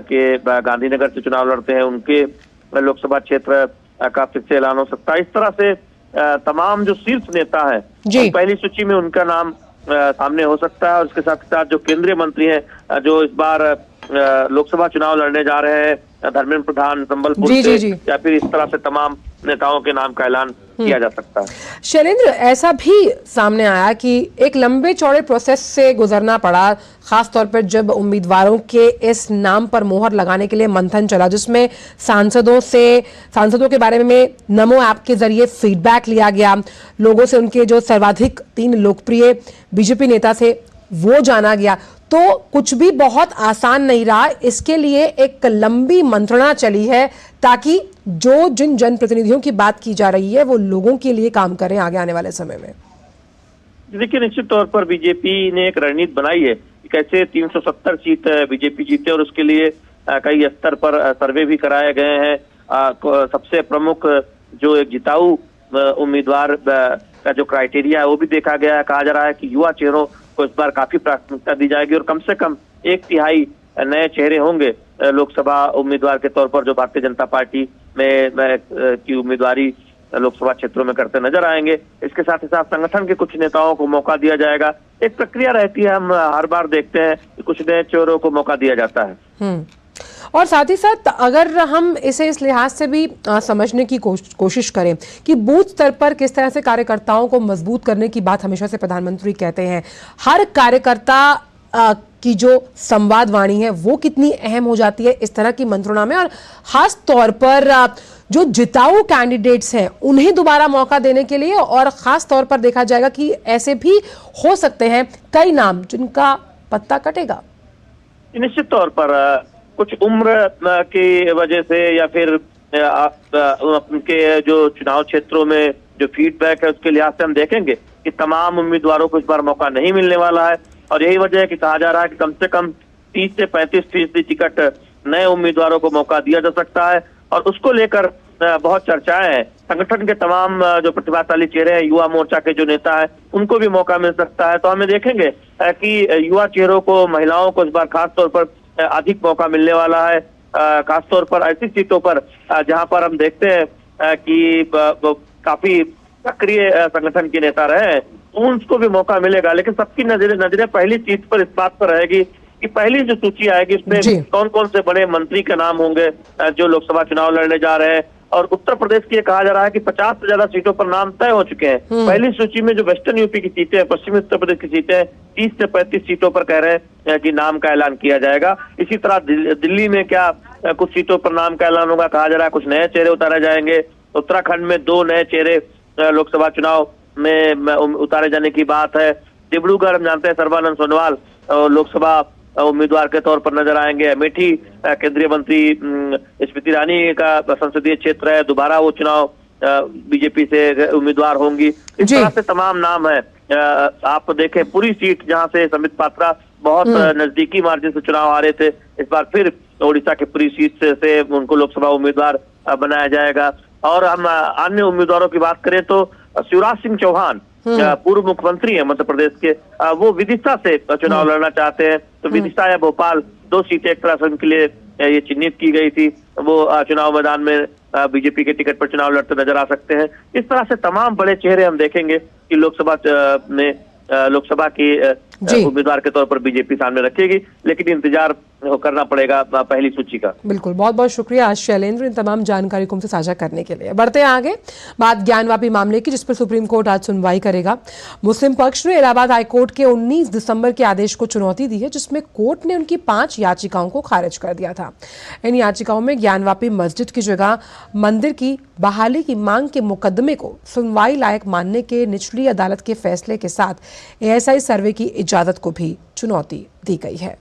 के गांधीनगर से चुनाव लड़ते हैं, उनके लोकसभा क्षेत्र का फिर से ऐलान हो सकता है। इस तरह से तमाम जो शीर्ष नेता हैं पहली सूची में उनका नाम सामने हो सकता है। और इसके साथ साथ जो केंद्रीय मंत्री हैं जो इस बार लोकसभा चुनाव लड़ने जा रहे हैं, धर्मेंद्र प्रधान संबलपुर से, या फिर इस तरह से तमाम नेताओं के नाम का ऐलान किया जा सकता है। शैलेंद्र, ऐसा भी सामने आया कि एक लंबे चौड़े प्रोसेस से गुजरना पड़ा, खासतौर पर जब उम्मीदवारों के इस नाम पर मोहर लगाने के लिए मंथन चला, जिसमें सांसदों के बारे में नमो ऐप के जरिए फीडबैक लिया गया, लोगों से उनके जो सर्वाधिक 3 लोकप्रिय बीजेपी नेता से वो जाना गया। तो कुछ भी बहुत आसान नहीं रहा, इसके लिए एक लंबी मंत्रणा चली है ताकि जिन जनप्रतिनिधियों की बात की जा रही है वो लोगों के लिए काम करें आगे आने वाले समय में। देखिए, निश्चित तौर पर बीजेपी ने एक रणनीति बनाई है कि कैसे 370 सीट बीजेपी जीते, और उसके लिए कई स्तर पर सर्वे भी कराए गए हैं। सबसे प्रमुख जो एक जिताऊ उम्मीदवार का जो क्राइटेरिया है वो भी देखा गया है। कहा जा रहा है कि युवा चेहरों को इस बार काफी प्राथमिकता दी जाएगी और कम से कम 1/3 नए चेहरे होंगे लोकसभा उम्मीदवार के तौर पर जो भारतीय जनता पार्टी में की उम्मीदवारी लोकसभा क्षेत्रों में करते नजर आएंगे। इसके साथ ही साथ संगठन के कुछ नेताओं को मौका दिया जाएगा। एक प्रक्रिया रहती है, हम हर बार देखते हैं कि कुछ नए चेहरों को मौका दिया जाता है। और साथ ही साथ अगर हम इसे इस लिहाज से भी समझने की कोशिश करें कि बूथ स्तर पर किस तरह से कार्यकर्ताओं को मजबूत करने की बात हमेशा से प्रधानमंत्री कहते हैं, हर कार्यकर्ता की जो संवाद वाणी है वो कितनी अहम हो जाती है इस तरह की मंत्रणा में, और खास तौर पर जो जिताऊ कैंडिडेट्स हैं उन्हें दोबारा मौका देने के लिए, और खास तौर पर देखा जाएगा कि ऐसे भी हो सकते हैं कई नाम जिनका पत्ता कटेगा। निश्चित तौर पर कुछ उम्र की वजह से या फिर उनके जो चुनाव क्षेत्रों में जो फीडबैक है उसके लिहाज से हम देखेंगे कि तमाम उम्मीदवारों को इस बार मौका नहीं मिलने वाला है, और यही वजह है कि कहा जा रहा है कि कम से कम 30 से 35% टिकट नए उम्मीदवारों को मौका दिया जा सकता है, और उसको लेकर बहुत चर्चाएं हैं। संगठन के तमाम जो प्रतिभाशाली चेहरे हैं, युवा मोर्चा के जो नेता है, उनको भी मौका मिल सकता है। तो हमें देखेंगे कि युवा चेहरों को, महिलाओं को इस बार खास तौर पर अधिक मौका मिलने वाला है, खासतौर पर ऐसी सीटों पर जहां पर हम देखते हैं कि काफी सक्रिय संगठन के नेता रहे हैं, उनको भी मौका मिलेगा। लेकिन सबकी नजरें पहली सीट पर इस बात पर रहेगी कि पहली जो सूची आएगी उसमें कौन कौन से बड़े मंत्री के नाम होंगे जो लोकसभा चुनाव लड़ने जा रहे हैं। और उत्तर प्रदेश की कहा जा रहा है कि 50 से ज्यादा सीटों पर नाम तय हो चुके हैं। पहली सूची में जो वेस्टर्न यूपी की सीटें हैं, पश्चिमी उत्तर प्रदेश की सीटें 30 से 35 सीटों पर कह रहे हैं कि नाम का ऐलान किया जाएगा। इसी तरह दिल्ली में क्या कुछ सीटों पर नाम का ऐलान होगा, कहा जा रहा है कुछ नए चेहरे उतारे जाएंगे। उत्तराखंड में 2 नए चेहरे लोकसभा चुनाव में उतारे जाने की बात है। डिब्रूगढ़ हम जानते हैं सर्बानंद सोनोवाल लोकसभा उम्मीदवार के तौर पर नजर आएंगे। अमेठी केंद्रीय मंत्री स्मृति ईरानी का संसदीय क्षेत्र है, दोबारा वो चुनाव बीजेपी से उम्मीदवार होंगी। इस तरह से तमाम नाम है। आप देखें पूरी सीट जहां से संबित पात्रा बहुत नजदीकी मार्जिन से चुनाव हारे थे, इस बार फिर ओडिशा के पूरी सीट से उनको लोकसभा उम्मीदवार बनाया जाएगा। और हम अन्य उम्मीदवारों की बात करें तो शिवराज सिंह चौहान पूर्व मुख्यमंत्री है मध्य प्रदेश के, वो विदिशा से चुनाव लड़ना चाहते हैं। तो विदिशा या भोपाल 2 सीटें एक तरह से उनके लिए ये चिन्हित की गई थी, वो चुनाव मैदान में बीजेपी के टिकट पर चुनाव लड़ते नजर आ सकते हैं। इस तरह से तमाम बड़े चेहरे हम देखेंगे कि लोकसभा की उम्मीदवार के तौर पर बीजेपी सामने रखेगी, लेकिन इंतजार करना पड़ेगा पहली सूची का। बिल्कुल, बहुत बहुत शुक्रिया शैलेंद्र इन तमाम जानकारी को हमसे साझा करने के लिए। बढ़ते हैं आगे, बात ज्ञानवापी मामले की जिस पर सुप्रीम कोर्ट आज सुनवाई करेगा। मुस्लिम पक्ष ने इलाहाबाद हाईकोर्ट के 19 दिसंबर के आदेश को चुनौती दी है, जिसमें कोर्ट ने उनकी 5 याचिकाओं को खारिज कर दिया था। इन याचिकाओं में ज्ञानवापी मस्जिद की जगह मंदिर की बहाली की मांग के मुकदमे को सुनवाई लायक मानने के निचली अदालत के फैसले के साथ ASI सर्वे की इजाजत को भी चुनौती दी गई है।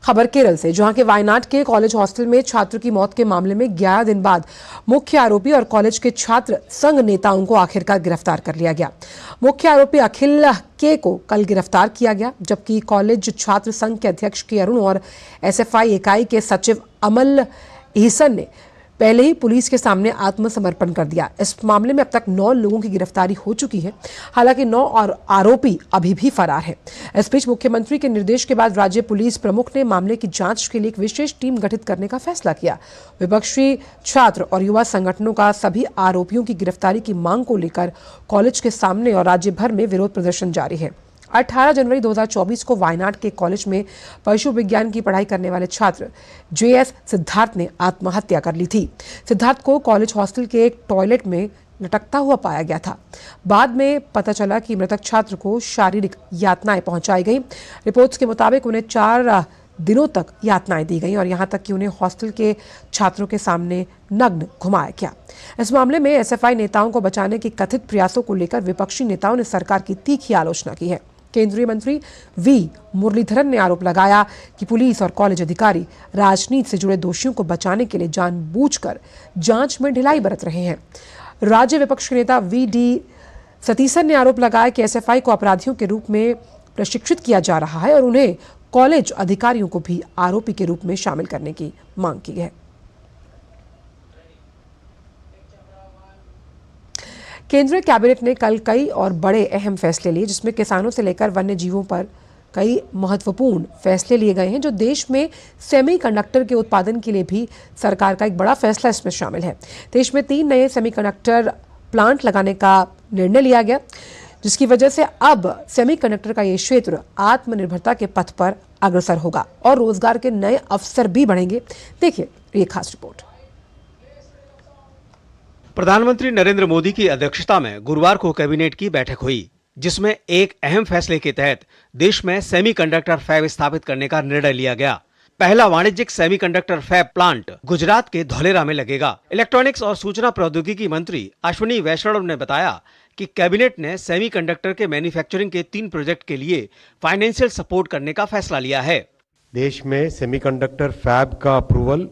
खबर केरल से, जहां के वायनाड के कॉलेज हॉस्टल में छात्र की मौत के मामले में 11 दिन बाद मुख्य आरोपी और कॉलेज के छात्र संघ नेताओं को आखिरकार गिरफ्तार कर लिया गया। मुख्य आरोपी अखिल के को कल गिरफ्तार किया गया, जबकि कॉलेज छात्र संघ के अध्यक्ष के अरुण और SFI इकाई के सचिव अमल ihsan ने पहले ही पुलिस के सामने आत्मसमर्पण कर दिया। इस मामले में अब तक 9 लोगों की गिरफ्तारी हो चुकी है, हालांकि 9 और आरोपी अभी भी फरार हैं। इस बीच मुख्यमंत्री के निर्देश के बाद राज्य पुलिस प्रमुख ने मामले की जांच के लिए एक विशेष टीम गठित करने का फैसला किया। विपक्षी छात्र और युवा संगठनों का सभी आरोपियों की गिरफ्तारी की मांग को लेकर कॉलेज के सामने और राज्य भर में विरोध प्रदर्शन जारी है। 18 जनवरी 2024 को वायनाड के कॉलेज में पशु विज्ञान की पढ़ाई करने वाले छात्र JS सिद्धार्थ ने आत्महत्या कर ली थी। सिद्धार्थ को कॉलेज हॉस्टल के एक टॉयलेट में लटकता हुआ पाया गया था। बाद में पता चला कि मृतक छात्र को शारीरिक यातनाएं पहुंचाई गई। रिपोर्ट्स के मुताबिक उन्हें 4 दिनों तक यातनाएं दी गई और यहां तक कि उन्हें हॉस्टल के छात्रों के सामने नग्न घुमाया गया। इस मामले में SFI नेताओं को बचाने के कथित प्रयासों को लेकर विपक्षी नेताओं ने सरकार की तीखी आलोचना की है। केंद्रीय मंत्री V मुरलीधरन ने आरोप लगाया कि पुलिस और कॉलेज अधिकारी राजनीति से जुड़े दोषियों को बचाने के लिए जानबूझकर जांच में ढिलाई बरत रहे हैं। राज्य विपक्ष के नेता VD सतीसन ने आरोप लगाया कि SFI को अपराधियों के रूप में प्रशिक्षित किया जा रहा है और उन्हें कॉलेज अधिकारियों को भी आरोपी के रूप में शामिल करने की मांग की है। केंद्रीय कैबिनेट ने कल कई और बड़े अहम फैसले लिए, जिसमें किसानों से लेकर वन्य जीवों पर कई महत्वपूर्ण फैसले लिए गए हैं। जो देश में सेमीकंडक्टर के उत्पादन के लिए भी सरकार का एक बड़ा फैसला इसमें शामिल है। देश में 3 नए सेमीकंडक्टर प्लांट लगाने का निर्णय लिया गया, जिसकी वजह से अब सेमीकंडक्टर का ये क्षेत्र आत्मनिर्भरता के पथ पर अग्रसर होगा और रोजगार के नए अवसर भी बढ़ेंगे। देखिए ये खास रिपोर्ट। प्रधानमंत्री नरेंद्र मोदी की अध्यक्षता में गुरुवार को कैबिनेट की बैठक हुई, जिसमें एक अहम फैसले के तहत देश में सेमीकंडक्टर फैब स्थापित करने का निर्णय लिया गया। पहला वाणिज्यिक सेमीकंडक्टर फैब प्लांट गुजरात के धौलेरा में लगेगा। इलेक्ट्रॉनिक्स और सूचना प्रौद्योगिकी मंत्री अश्विनी वैष्णव ने बताया कि कैबिनेट ने सेमीकंडक्टर के मैन्युफैक्चरिंग के 3 प्रोजेक्ट के लिए फाइनेंशियल सपोर्ट करने का फैसला लिया है। देश में सेमीकंडक्टर फैब का अप्रूवल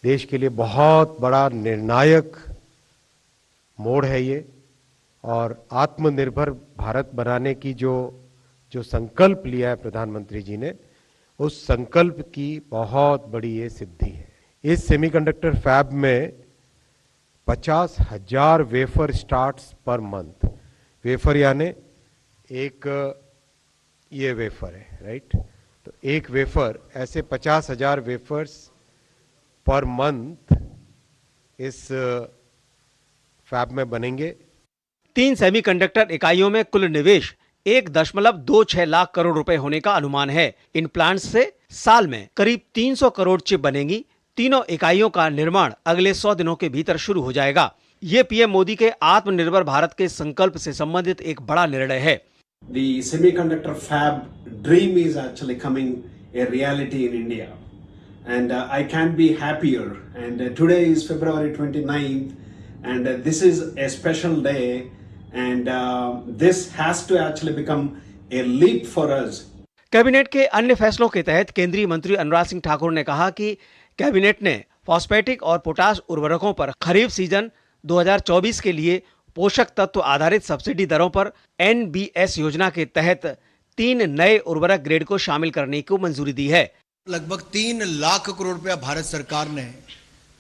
देश के लिए बहुत बड़ा निर्णायक मोड़ है ये, और आत्मनिर्भर भारत बनाने की जो संकल्प लिया है प्रधानमंत्री जी ने, उस संकल्प की बहुत बड़ी ये सिद्धि है। इस सेमीकंडक्टर फैब में 50,000 wafer starts per month. Wafer यानी एक ये वेफर है, राइट? तो एक वेफर, ऐसे 50,000 वेफर्स पर मंथ इस फैब में बनेंगे। 3 सेमीकंडक्टर इकाइयों में कुल निवेश 1.26 लाख करोड़ रुपए होने का अनुमान है। इन प्लांट्स से साल में करीब 300 करोड़ चिप बनेंगी। तीनों इकाइयों का निर्माण अगले 100 दिनों के भीतर शुरू हो जाएगा। ये पीएम मोदी के आत्मनिर्भर भारत के संकल्प से संबंधित एक बड़ा निर्णय है। The semiconductor fab dream is actually coming a reality in India, and I can't be happier. And today is February 29th, and this is a special day, and this has to actually become a leap for us. Cabinet के अन्य फैसलों के तहत केंद्रीय मंत्री अनुराग सिंह ठाकुर ने कहा कि कैबिनेट ने फॉस्फेटिक और पोटाश उर्वरकों पर खरीफ सीजन 2024 के लिए पोषक तत्व आधारित सब्सिडी दरों पर NBS योजना के तहत 3 नए उर्वरक ग्रेड को शामिल करने को मंजूरी दी है। लगभग 3 लाख करोड़ रुपया भारत सरकार ने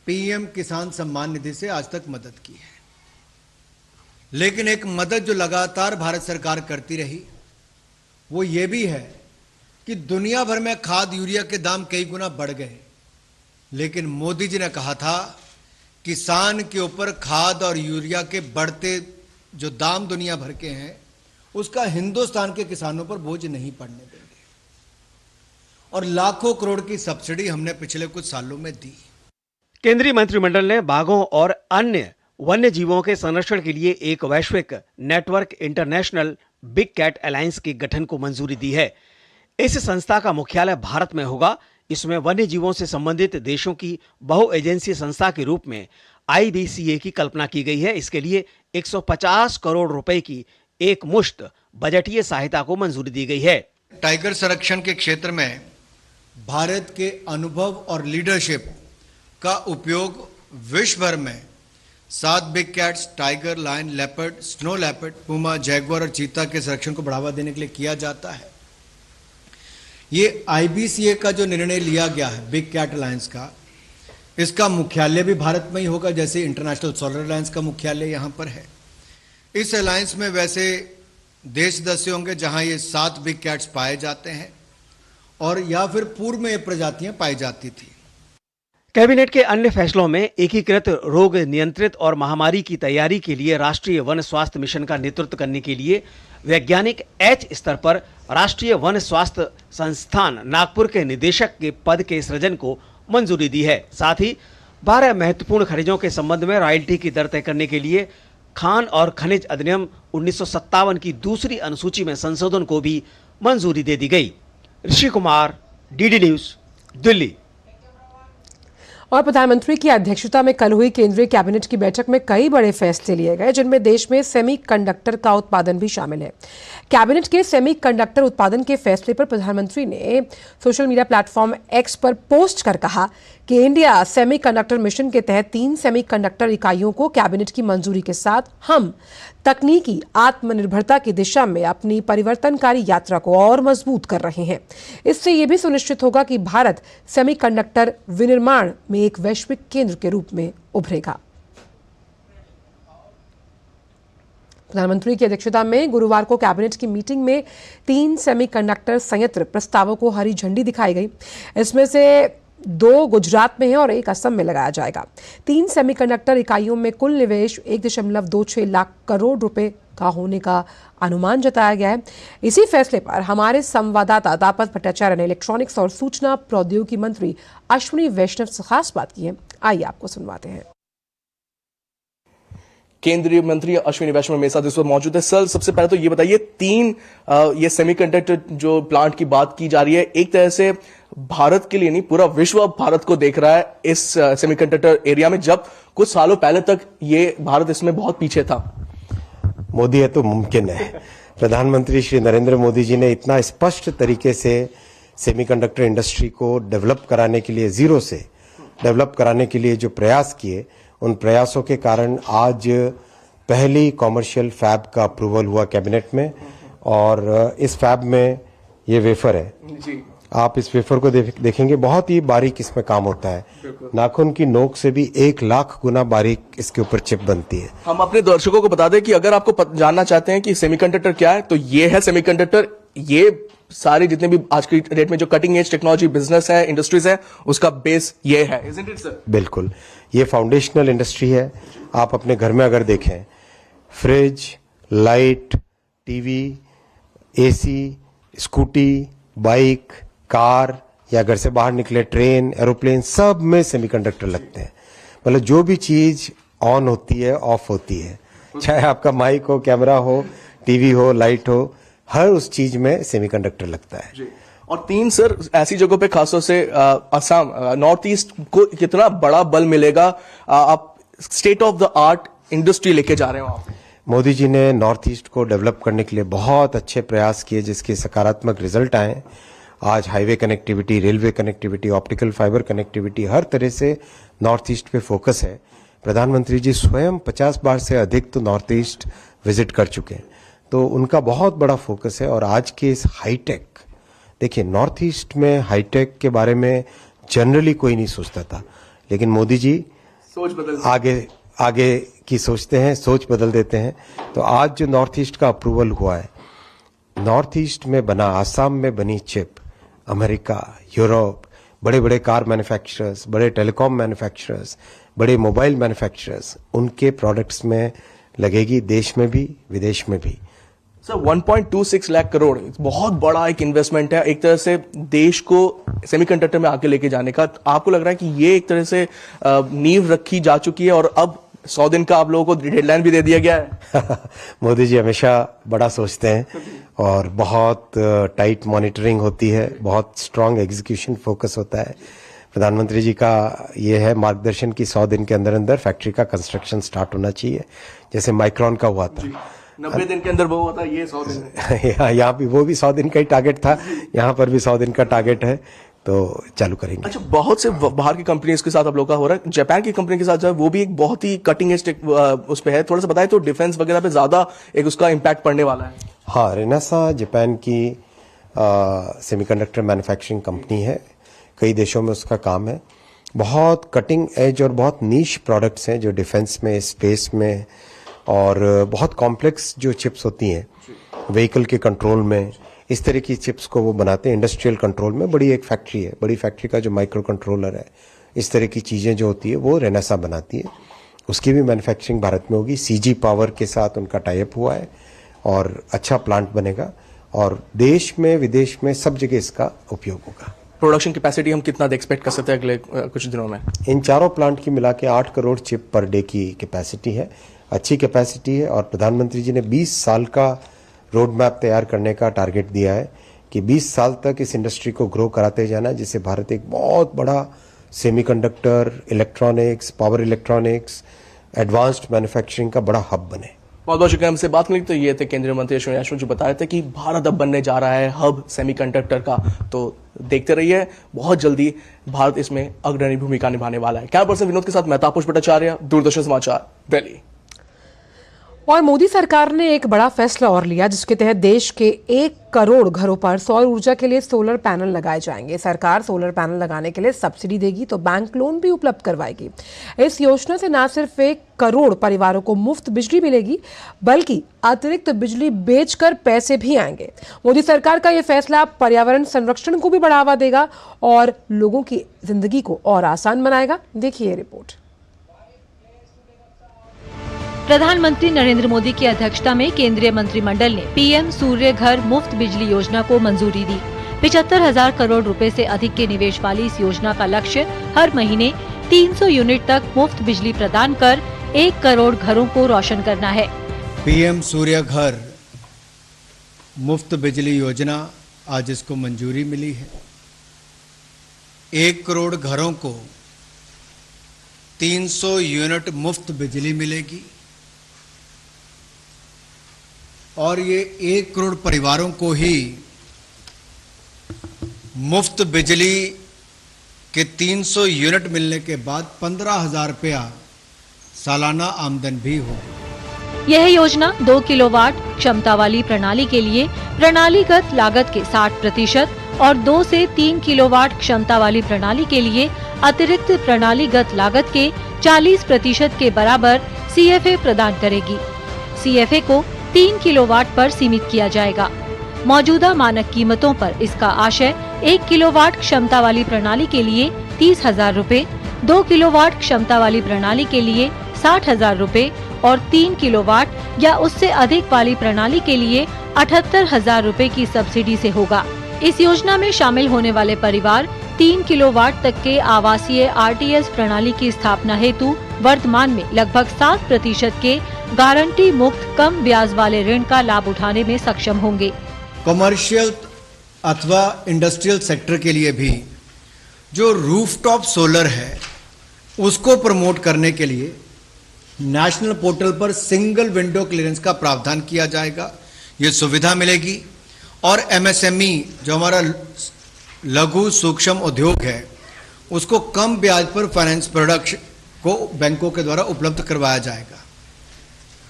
PM किसान सम्मान निधि से आज तक मदद की है, लेकिन एक मदद जो लगातार भारत सरकार करती रही वो ये भी है कि दुनिया भर में खाद यूरिया के दाम कई गुना बढ़ गए, लेकिन मोदी जी ने कहा था किसान के ऊपर खाद और यूरिया के बढ़ते जो दाम दुनिया भर के हैं उसका हिंदुस्तान के किसानों पर बोझ नहीं पड़ने देंगे, और लाखों करोड़ की सब्सिडी हमने पिछले कुछ सालों में दी। केंद्रीय मंत्रिमंडल ने बाघों और अन्य वन्य जीवों के संरक्षण के लिए एक वैश्विक network international big cat alliance के गठन को मंजूरी दी है। इस संस्था का मुख्यालय भारत में होगा। इसमें वन्य जीवों से संबंधित देशों की बहु एजेंसी संस्था के रूप में IBCA की कल्पना की गई है। इसके लिए 150 करोड़ रुपए की एक मुश्त बजटीय सहायता को मंजूरी दी गई है। टाइगर संरक्षण के क्षेत्र में भारत के अनुभव और लीडरशिप का उपयोग विश्व भर में 7 big cats tiger, lion, leopard, snow leopard, puma, jaguar और चीता के संरक्षण को बढ़ावा देने के लिए किया जाता है। ये IBCA का जो निर्णय लिया गया है बिग कैट अलायंस का, इसका मुख्यालय भी भारत में ही होगा, जैसे इंटरनेशनल सोलर अलायंस का मुख्यालय यहाँ पर है। इस अलायंस में वैसे देश सदस्य होंगे जहां ये 7 बिग कैट्स पाए जाते हैं और या फिर पूर्व में ये प्रजातियां पाई जाती थी। कैबिनेट के अन्य फैसलों में एकीकृत रोग नियंत्रित और महामारी की तैयारी के लिए राष्ट्रीय वन स्वास्थ्य मिशन का नेतृत्व करने के लिए वैज्ञानिक एच स्तर पर राष्ट्रीय वन स्वास्थ्य संस्थान नागपुर के निदेशक के पद के सृजन को मंजूरी दी है। साथ ही 12 महत्वपूर्ण खनिजों के संबंध में रॉयल्टी की दर तय करने के लिए खान और खनिज अधिनियम 1957 की दूसरी अनुसूची में संशोधन को भी मंजूरी दे दी गई। Rishi Kumar, DD news, Delhi. और प्रधानमंत्री की अध्यक्षता में कल हुई केंद्रीय कैबिनेट की बैठक में कई बड़े फैसले लिए गए, जिनमें देश में सेमीकंडक्टर का उत्पादन भी शामिल है। कैबिनेट के सेमीकंडक्टर उत्पादन के फैसले पर प्रधानमंत्री ने सोशल मीडिया प्लेटफॉर्म एक्स पर पोस्ट कर कहा कि इंडिया सेमीकंडक्टर मिशन के तहत 3 सेमीकंडक्टर इकाइयों को कैबिनेट की मंजूरी के साथ हम तकनीकी आत्मनिर्भरता की दिशा में अपनी परिवर्तनकारी यात्रा को और मजबूत कर रहे हैं। इससे यह भी सुनिश्चित होगा कि भारत सेमीकंडक्टर विनिर्माण में एक वैश्विक केंद्र के रूप में उभरेगा। प्रधानमंत्री की अध्यक्षता में गुरुवार को कैबिनेट की मीटिंग में 3 सेमीकंडक्टर संयंत्र प्रस्तावों को हरी झंडी दिखाई गई। इसमें से 2 गुजरात में है और 1 असम में लगाया जाएगा। 3 सेमीकंडक्टर इकाइयों में कुल निवेश 1.26 लाख करोड़ रुपए का होने का अनुमान जताया गया है। इसी फैसले पर हमारे संवाददाता तापस भट्टाचार्य ने इलेक्ट्रॉनिक्स और सूचना प्रौद्योगिकी मंत्री अश्विनी वैष्णव से खास बात की है। आइए आपको सुनवाते हैं। केंद्रीय मंत्री अश्विनी वैष्णव मेरे साथ इस वक्त मौजूद है। सर, सबसे पहले तो ये बताइए, 3 ये सेमीकंडक्टर जो प्लांट की बात की जा रही है, एक तरह से भारत के लिए नहीं, पूरा विश्व भारत को देख रहा है इस सेमीकंडक्टर एरिया में, जब कुछ सालों पहले तक ये भारत इसमें बहुत पीछे था। मोदी है तो मुमकिन है। प्रधानमंत्री श्री नरेंद्र मोदी जी ने इतना स्पष्ट तरीके से सेमीकंडक्टर इंडस्ट्री को डेवलप कराने के लिए, जीरो से डेवलप कराने के लिए जो प्रयास किए, उन प्रयासों के कारण आज पहली कॉमर्शियल फैब का अप्रूवल हुआ कैबिनेट में। और इस फैब में ये वेफर है जी। आप इस वेफर को देखेंगे, बहुत ही बारीक इसमें काम होता है। नाखून की नोक से भी 1 लाख गुना बारीक इसके ऊपर चिप बनती है। हम अपने दर्शकों को बता दें कि अगर आपको जानना चाहते हैं कि सेमीकंडक्टर क्या है, तो ये है सेमीकंडक्टर। ये सारे जितने भी आज की डेट में जो कटिंग एज टेक्नोलॉजी बिजनेस है, इंडस्ट्रीज है, उसका बेस ये है। Isn't it, sir? बिल्कुल, ये फाउंडेशनल इंडस्ट्री है। आप अपने घर में अगर देखें, fridge, light, TV, AC, scooty, bike, car या घर से बाहर निकले ट्रेन, एरोप्लेन, सब में सेमीकंडक्टर लगते हैं। मतलब जो भी चीज ऑन होती है, ऑफ होती है, चाहे आपका माइक हो, कैमरा हो, टीवी हो, लाइट हो, हर उस चीज में सेमीकंडक्टर लगता है जी। और 3 सर ऐसी जगहों पे, खासतौर से असम, नॉर्थ ईस्ट को कितना बड़ा बल मिलेगा। आप state of the art industry लेके जा रहे हो आप। मोदी जी ने नॉर्थ ईस्ट को डेवलप करने के लिए बहुत अच्छे प्रयास किए, जिसके सकारात्मक रिजल्ट आए। आज highway connectivity, railway connectivity, optical fibre connectivity, हर तरह से नॉर्थ ईस्ट पे फोकस है। प्रधानमंत्री जी स्वयं 50 बार से अधिक तो नॉर्थ ईस्ट विजिट कर चुके हैं, तो उनका बहुत बड़ा फोकस है। और आज के इस हाईटेक, देखिए नॉर्थ ईस्ट में हाईटेक के बारे में जनरली कोई नहीं सोचता था, लेकिन मोदी जी सोच बदल आगे की सोचते हैं, सोच बदल देते हैं। तो आज जो नॉर्थ ईस्ट का अप्रूवल हुआ है, नॉर्थ ईस्ट में बना, आसाम में बनी चिप अमेरिका, यूरोप, बड़े बड़े कार मैन्युफैक्चरर्स, बड़े टेलीकॉम मैन्युफैक्चरर्स, बड़े मोबाइल मैन्युफैक्चरर्स, उनके प्रोडक्ट्स में लगेगी, देश में भी विदेश में भी। सर 1.26 लाख करोड़ बहुत बड़ा एक इन्वेस्टमेंट है, एक तरह से देश को सेमीकंडक्टर में आगे लेके जाने का। आपको लग रहा है कि ये एक तरह से नींव रखी जा चुकी है और अब 100 दिन का आप लोगों को डेडलाइन भी दे दिया गया है? मोदी जी हमेशा बड़ा सोचते हैं और बहुत टाइट मॉनिटरिंग होती है, बहुत स्ट्रांग एग्जीक्यूशन फोकस होता है। प्रधानमंत्री जी का ये है मार्गदर्शन की 100 दिन के अंदर अंदर फैक्ट्री का कंस्ट्रक्शन स्टार्ट होना चाहिए, जैसे माइक्रॉन का हुआ था। 90 दिन के अंदर वो हुआ था, ये 100 दिन। यहाँ भी वो भी 100 दिन का ही टारगेट था, यहाँ पर भी 100 दिन का टारगेट है, तो चालू करेंगे। अच्छा, बहुत से बाहर की कंपनीज के साथ आप लोग का हो रहा है, जापान की कंपनी के साथ जो है वो भी एक बहुत ही कटिंग एज उस पे है, थोड़ा सा बताएं तो डिफेंस वगैरह पे ज्यादा एक उसका इम्पैक्ट पड़ने वाला है। हाँ, रेनेसा जापान की सेमीकंडक्टर मैन्युफैक्चरिंग कंपनी है, कई देशों में उसका काम है। बहुत कटिंग एज और बहुत नीश प्रोडक्ट्स हैं जो डिफेंस में, स्पेस में, और बहुत कॉम्प्लेक्स जो चिप्स होती हैं व्हीकल के कंट्रोल में, इस तरह की चिप्स को वो बनाते हैं। इंडस्ट्रियल कंट्रोल में बड़ी एक फैक्ट्री है, बड़ी फैक्ट्री का जो माइक्रो कंट्रोलर है, इस तरह की चीज़ें जो होती है वो रेनेसा बनाती है, उसकी भी मैन्युफैक्चरिंग भारत में होगी। सीजी पावर के साथ उनका टाई अप हुआ है और अच्छा प्लांट बनेगा और देश में विदेश में सब जगह इसका उपयोग होगा। प्रोडक्शन कैपेसिटी हम कितना एक्सपेक्ट कर सकते हैं अगले कुछ दिनों में? इन चारों प्लांट की मिला के 8 करोड़ चिप पर डे की कैपेसिटी है, अच्छी कैपेसिटी है। और प्रधानमंत्री जी ने 20 साल का रोड मैप तैयार करने का टारगेट दिया है कि 20 साल तक इस इंडस्ट्री को ग्रो कराते जाना, जिससे भारत एक बहुत बड़ा semiconductor, electronics, power electronics, advanced manufacturing का बड़ा हब बने। बहुत बहुत शुक्रिया हमसे बात करने के लिए। तो ये थे केंद्रीय मंत्री अश्विनी वैष्णव जो बता रहे थे कि भारत अब बनने जा रहा है हब सेमीकंडक्टर का। तो देखते रहिए, बहुत जल्दी भारत इसमें अग्रणी भूमिका निभाने वाला है। कैमरा पर्सन विनोद के साथ मैं तापस भट्टाचार्य, दूरदर्शन समाचार, दिल्ली। और मोदी सरकार ने एक बड़ा फैसला और लिया, जिसके तहत देश के 1 करोड़ घरों पर सौर ऊर्जा के लिए सोलर पैनल लगाए जाएंगे। सरकार सोलर पैनल लगाने के लिए सब्सिडी देगी तो बैंक लोन भी उपलब्ध करवाएगी। इस योजना से न सिर्फ 1 करोड़ परिवारों को मुफ्त बिजली मिलेगी, बल्कि अतिरिक्त बिजली बेचकर पैसे भी आएंगे। मोदी सरकार का यह फैसला पर्यावरण संरक्षण को भी बढ़ावा देगा और लोगों की जिंदगी को और आसान बनाएगा। देखिए रिपोर्ट। प्रधानमंत्री नरेंद्र मोदी की अध्यक्षता में केंद्रीय मंत्रिमंडल ने पीएम सूर्य घर मुफ्त बिजली योजना को मंजूरी दी। 75,000 करोड़ रुपए से अधिक के निवेश वाली इस योजना का लक्ष्य हर महीने 300 यूनिट तक मुफ्त बिजली प्रदान कर 1 करोड़ घरों को रोशन करना है। पीएम सूर्य घर मुफ्त बिजली योजना आज इसको मंजूरी मिली है। 1 करोड़ घरों को 300 यूनिट मुफ्त बिजली मिलेगी और ये 1 करोड़ परिवारों को ही मुफ्त बिजली के 300 यूनिट मिलने के बाद 15,000 रुपया सालाना आमदन भी होगी। यह योजना 2 किलोवाट क्षमता वाली प्रणाली के लिए प्रणालीगत लागत के 60% और 2 से 3 किलोवाट क्षमता वाली प्रणाली के लिए अतिरिक्त प्रणालीगत लागत के 40% के बराबर CFA प्रदान करेगी। CFA को 3 किलोवाट पर सीमित किया जाएगा। मौजूदा मानक कीमतों पर इसका आशय 1 किलोवाट क्षमता वाली प्रणाली के लिए 30,000 रुपए, 2 किलोवाट क्षमता वाली प्रणाली के लिए 60,000 रुपए और 3 किलोवाट या उससे अधिक वाली प्रणाली के लिए 78,000 रुपए की सब्सिडी से होगा। इस योजना में शामिल होने वाले परिवार 3 किलोवाट तक के आवासीय RTS प्रणाली की स्थापना हेतु वर्तमान में लगभग 7% के गारंटी मुक्त कम ब्याज वाले ऋण का लाभ उठाने में सक्षम होंगे। कमर्शियल अथवा इंडस्ट्रियल सेक्टर के लिए भी जो रूफटॉप सोलर है उसको प्रमोट करने के लिए नेशनल पोर्टल पर सिंगल विंडो क्लियरेंस का प्रावधान किया जाएगा। ये सुविधा मिलेगी और MSME जो हमारा लघु सूक्ष्म उद्योग है उसको कम ब्याज पर फाइनेंस प्रोडक्ट को बैंकों के द्वारा उपलब्ध करवाया जाएगा।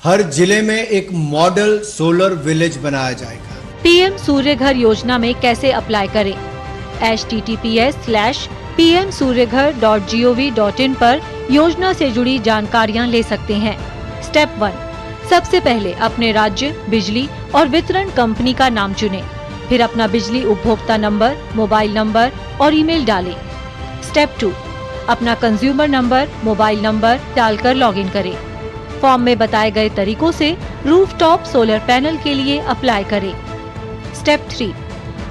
हर जिले में एक मॉडल सोलर विलेज बनाया जाएगा। पीएम सूर्य घर योजना में कैसे अप्लाई करें? https:/pmsuryaghar.gov.in पर योजना से जुड़ी जानकारियां ले सकते हैं। स्टेप 1, सबसे पहले अपने राज्य, बिजली और वितरण कंपनी का नाम चुनें। फिर अपना बिजली उपभोक्ता नंबर, मोबाइल नंबर और ईमेल डालें। स्टेप 2, अपना कंज्यूमर नंबर, मोबाइल नंबर डालकर लॉगिन करें। फॉर्म में बताए गए तरीकों से रूफटॉप सोलर पैनल के लिए अप्लाई करें। स्टेप 3,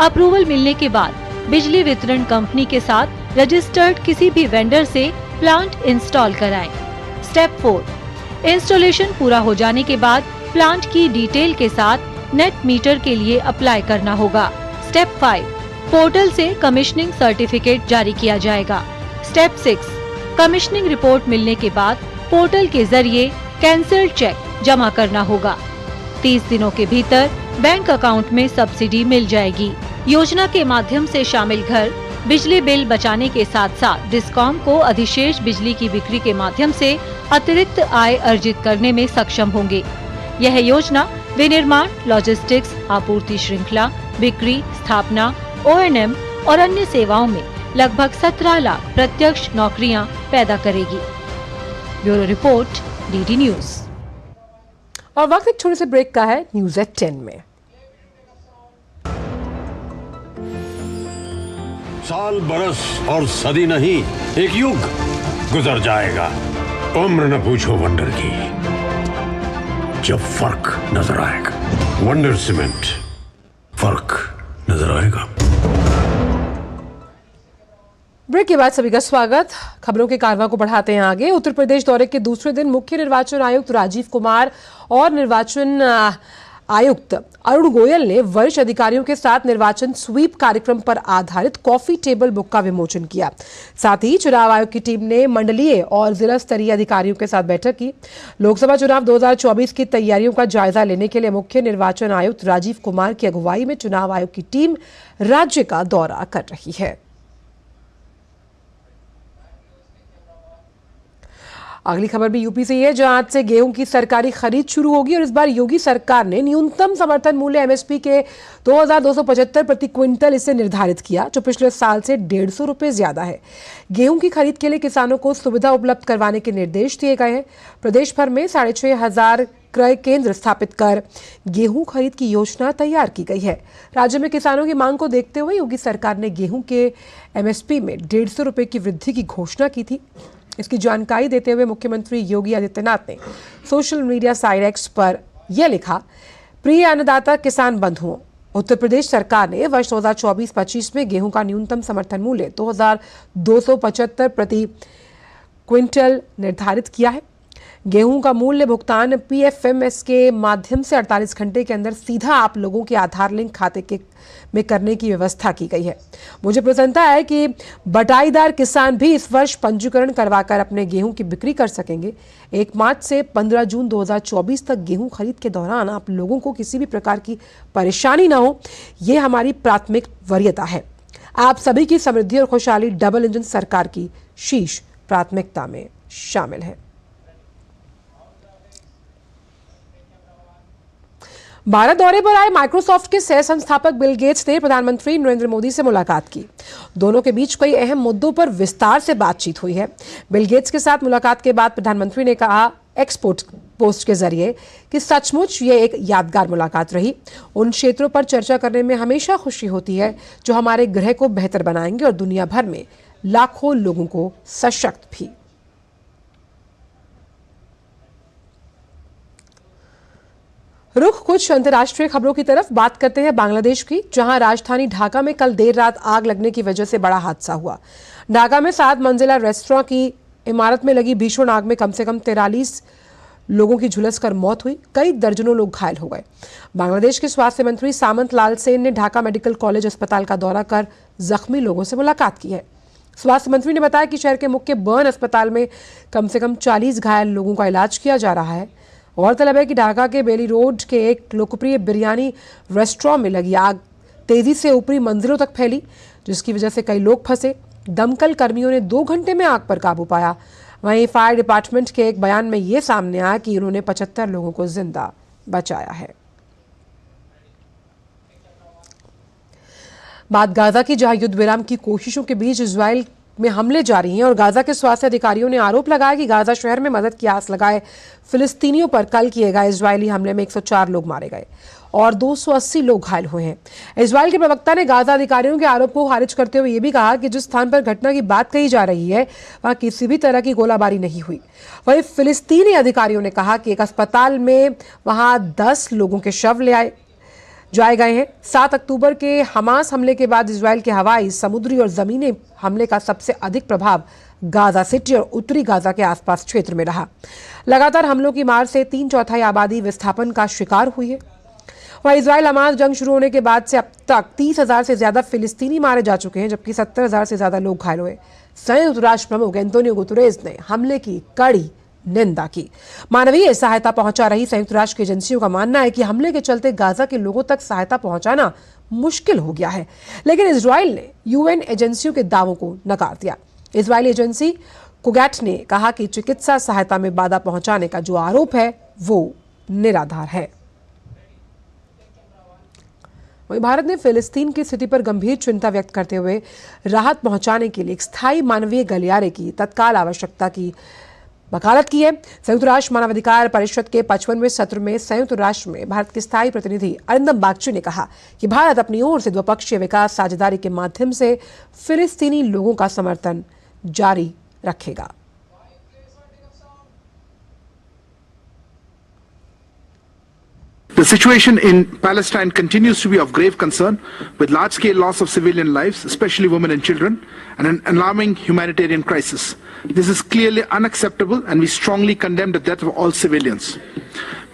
अप्रूवल मिलने के बाद बिजली वितरण कंपनी के साथ रजिस्टर्ड किसी भी वेंडर से प्लांट इंस्टॉल कराएं। स्टेप 4, इंस्टॉलेशन पूरा हो जाने के बाद प्लांट की डिटेल के साथ नेट मीटर के लिए अप्लाई करना होगा। स्टेप 5, पोर्टल से कमिश्निंग सर्टिफिकेट जारी किया जाएगा। स्टेप 6, कमिश्निंग रिपोर्ट मिलने के बाद पोर्टल के जरिए कैंसिल्ड चेक जमा करना होगा। 30 दिनों के भीतर बैंक अकाउंट में सब्सिडी मिल जाएगी। योजना के माध्यम से शामिल घर बिजली बिल बचाने के साथ साथ डिस्कॉम को अधिशेष बिजली की बिक्री के माध्यम से अतिरिक्त आय अर्जित करने में सक्षम होंगे। यह योजना विनिर्माण, लॉजिस्टिक्स, आपूर्ति श्रृंखला, बिक्री, स्थापना, O&M और अन्य सेवाओं में लगभग 17 लाख प्रत्यक्ष नौकरियां पैदा करेगी। Bureau report, DD news. और वक्त एक छोटे से ब्रेक का है न्यूज एट 10 में। साल बरस और सदी नहीं, एक युग गुजर जाएगा। उम्र न पूछो वंडर की, जब फर्क नजर आएगा। वंडर सीमेंट, फर्क नजर आएगा। ब्रेक के बाद सभी का स्वागत। खबरों के कारवां को बढ़ाते हैं आगे। उत्तर प्रदेश दौरे के दूसरे दिन मुख्य निर्वाचन आयुक्त राजीव कुमार और निर्वाचन आयुक्त अरुण गोयल ने वरिष्ठ अधिकारियों के साथ निर्वाचन स्वीप कार्यक्रम पर आधारित कॉफी टेबल बुक का विमोचन किया। साथ ही चुनाव आयोग की टीम ने मंडलीय और जिला स्तरीय अधिकारियों के साथ बैठक की। लोकसभा चुनाव 2024 की तैयारियों का जायजा लेने के लिए मुख्य निर्वाचन आयुक्त राजीव कुमार की अगुवाई में चुनाव आयोग की टीम राज्य का दौरा कर रही है। अगली खबर भी यूपी से ही है, जहां आज से गेहूं की सरकारी खरीद शुरू होगी और इस बार योगी सरकार ने न्यूनतम समर्थन मूल्य एमएसपी के 2275 प्रति क्विंटल इसे निर्धारित किया, जो पिछले साल से 150 रुपए ज्यादा है। गेहूं की खरीद के लिए किसानों को सुविधा उपलब्ध करवाने के निर्देश दिए गए हैं। प्रदेश भर में 6500 क्रय केंद्र स्थापित कर गेहूं खरीद की योजना तैयार की गई है। राज्य में किसानों की मांग को देखते हुए योगी सरकार ने गेहूं के एमएसपी में 150 रुपए की वृद्धि की घोषणा की थी। इसकी जानकारी देते हुए मुख्यमंत्री योगी आदित्यनाथ ने सोशल मीडिया साइट एक्स पर यह लिखा, प्रिय अन्नदाता किसान बंधुओं, उत्तर प्रदेश सरकार ने वर्ष 2024-25 में गेहूं का न्यूनतम समर्थन मूल्य 2275 प्रति क्विंटल निर्धारित किया है। गेहूं का मूल्य भुगतान पीएफएमएस के माध्यम से 48 घंटे के अंदर सीधा आप लोगों के आधार लिंक खाते में करने की व्यवस्था की गई है। मुझे प्रसन्नता है कि बटाईदार किसान भी इस वर्ष पंजीकरण करवाकर अपने गेहूं की बिक्री कर सकेंगे। 1 मार्च से 15 जून 2024 तक गेहूं खरीद के दौरान आप लोगों को किसी भी प्रकार की परेशानी ना हो, ये हमारी प्राथमिक वरीयता है। आप सभी की समृद्धि और खुशहाली डबल इंजन सरकार की शीर्ष प्राथमिकता में शामिल है। भारत दौरे पर आए माइक्रोसॉफ्ट के सह संस्थापक बिल गेट्स ने प्रधानमंत्री नरेंद्र मोदी से मुलाकात की। दोनों के बीच कई अहम मुद्दों पर विस्तार से बातचीत हुई है। बिल गेट्स के साथ मुलाकात के बाद प्रधानमंत्री ने कहा एक्स पोस्ट के जरिए कि सचमुच ये एक यादगार मुलाकात रही। उन क्षेत्रों पर चर्चा करने में हमेशा खुशी होती है जो हमारे ग्रह को बेहतर बनाएंगे और दुनिया भर में लाखों लोगों को सशक्त भी। रुख कुछ अंतर्राष्ट्रीय खबरों की तरफ बात करते हैं बांग्लादेश की, जहां राजधानी ढाका में कल देर रात आग लगने की वजह से बड़ा हादसा हुआ। ढाका में 7 मंजिला रेस्तरां की इमारत में लगी भीषण आग में कम से कम 43 लोगों की झुलसकर मौत हुई, कई दर्जनों लोग घायल हो गए। बांग्लादेश के स्वास्थ्य मंत्री सामंत लाल सेन ने ढाका मेडिकल कॉलेज अस्पताल का दौरा कर जख्मी लोगों से मुलाकात की है। स्वास्थ्य मंत्री ने बताया कि शहर के मुख्य बर्न अस्पताल में कम से कम 40 घायल लोगों का इलाज किया जा रहा है। गौरतलब है कि ढाका के बेली रोड के एक लोकप्रिय बिरयानी रेस्टोरेंट में लगी आग तेजी से ऊपरी मंजिलों तक फैली, जिसकी वजह से कई लोग फंसे। दमकल कर्मियों ने 2 घंटे में आग पर काबू पाया। वहीं फायर डिपार्टमेंट के एक बयान में यह सामने आया कि उन्होंने 75 लोगों को जिंदा बचाया है। बात गाजा की, जहां युद्ध विराम की कोशिशों के बीच इजराइल में हमले जारी हैं और गाजा के स्वास्थ्य अधिकारियों ने आरोप लगाया कि गाजा शहर में मदद की आस लगाए फिलिस्तीनियों पर कल किए गए इजरायली हमले में 104 लोग मारे गए और 280 लोग घायल हुए हैं। इजराइल के प्रवक्ता ने गाजा अधिकारियों के आरोप को खारिज करते हुए यह भी कहा कि जिस स्थान पर घटना की बात कही जा रही है वहां किसी भी तरह की गोलाबारी नहीं हुई। वहीं फिलिस्तीनी अधिकारियों ने कहा कि एक अस्पताल में वहां 10 लोगों के शव ले जाए गए हैं। 7 अक्टूबर के हमास हमले के बाद इजराइल के हवाई, समुद्री और जमीनी हमले का सबसे अधिक प्रभाव गाजा सिटी और उत्तरी गाजा के आसपास क्षेत्र में रहा। लगातार हमलों की मार से 3/4 आबादी विस्थापन का शिकार हुई है। वहीं इजराइल हमास जंग शुरू होने के बाद से अब तक 30,000 से ज्यादा फिलिस्तीनी मारे जा चुके हैं, जबकि 70,000 से ज्यादा लोग घायल हुए। संयुक्त राष्ट्र प्रमुख एंटोनियो गुतेरेस ने हमले की कड़ी निंदा की। मानवीय सहायता पहुंचा रही संयुक्त राष्ट्र की एजेंसियों का मानना है कि हमले के चलते गाजा के लोगों तक सहायता पहुंचाना मुश्किल हो गया है, लेकिन इजराइल ने यूएन एजेंसियों के दावों को नकार दिया। इजरायली एजेंसी कोगैट ने कहा कि चिकित्सा सहायता में बाधा पहुंचाने का जो आरोप है वो निराधार है। वहीं भारत ने फिलिस्तीन की स्थिति पर गंभीर चिंता व्यक्त करते हुए राहत पहुंचाने के लिए एक स्थायी मानवीय गलियारे की तत्काल आवश्यकता की वकालत की है। संयुक्त राष्ट्र मानवाधिकार परिषद के 55वें सत्र में संयुक्त राष्ट्र में भारत के स्थायी प्रतिनिधि अरिंदम बागची ने कहा कि भारत अपनी ओर से द्विपक्षीय विकास साझेदारी के माध्यम से फिलिस्तीनी लोगों का समर्थन जारी रखेगा। The situation in Palestine continues to be of grave concern, with large-scale loss of civilian lives, especially women and children, and an alarming humanitarian crisis. This is clearly unacceptable, and we strongly condemn the death of all civilians.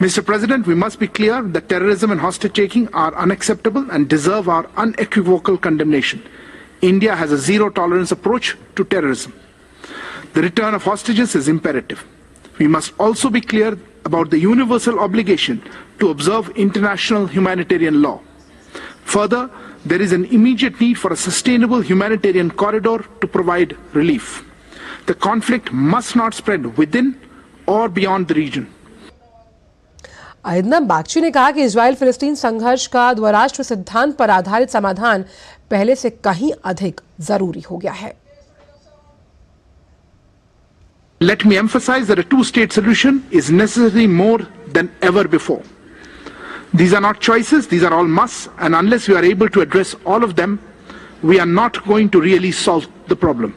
Mr. President, we must be clear that terrorism and hostage-taking are unacceptable and deserve our unequivocal condemnation. India has a zero-tolerance approach to terrorism. The return of hostages is imperative. We must also be clear about the universal obligation to observe international humanitarian law. Further, there is an immediate need for a sustainable humanitarian corridor to provide relief. The conflict must not spread within or beyond the region. Arindam Bagchi ने कहा कि इजराइल फिलिस्तीन संघर्ष का द्विराष्ट्र सिद्धांत पर आधारित समाधान पहले से कहीं अधिक जरूरी हो गया है। Let me emphasize that a two-state solution is necessary more than ever before. These are not choices, these are all musts, and unless we are able to address all of them, we are not going to really solve the problem.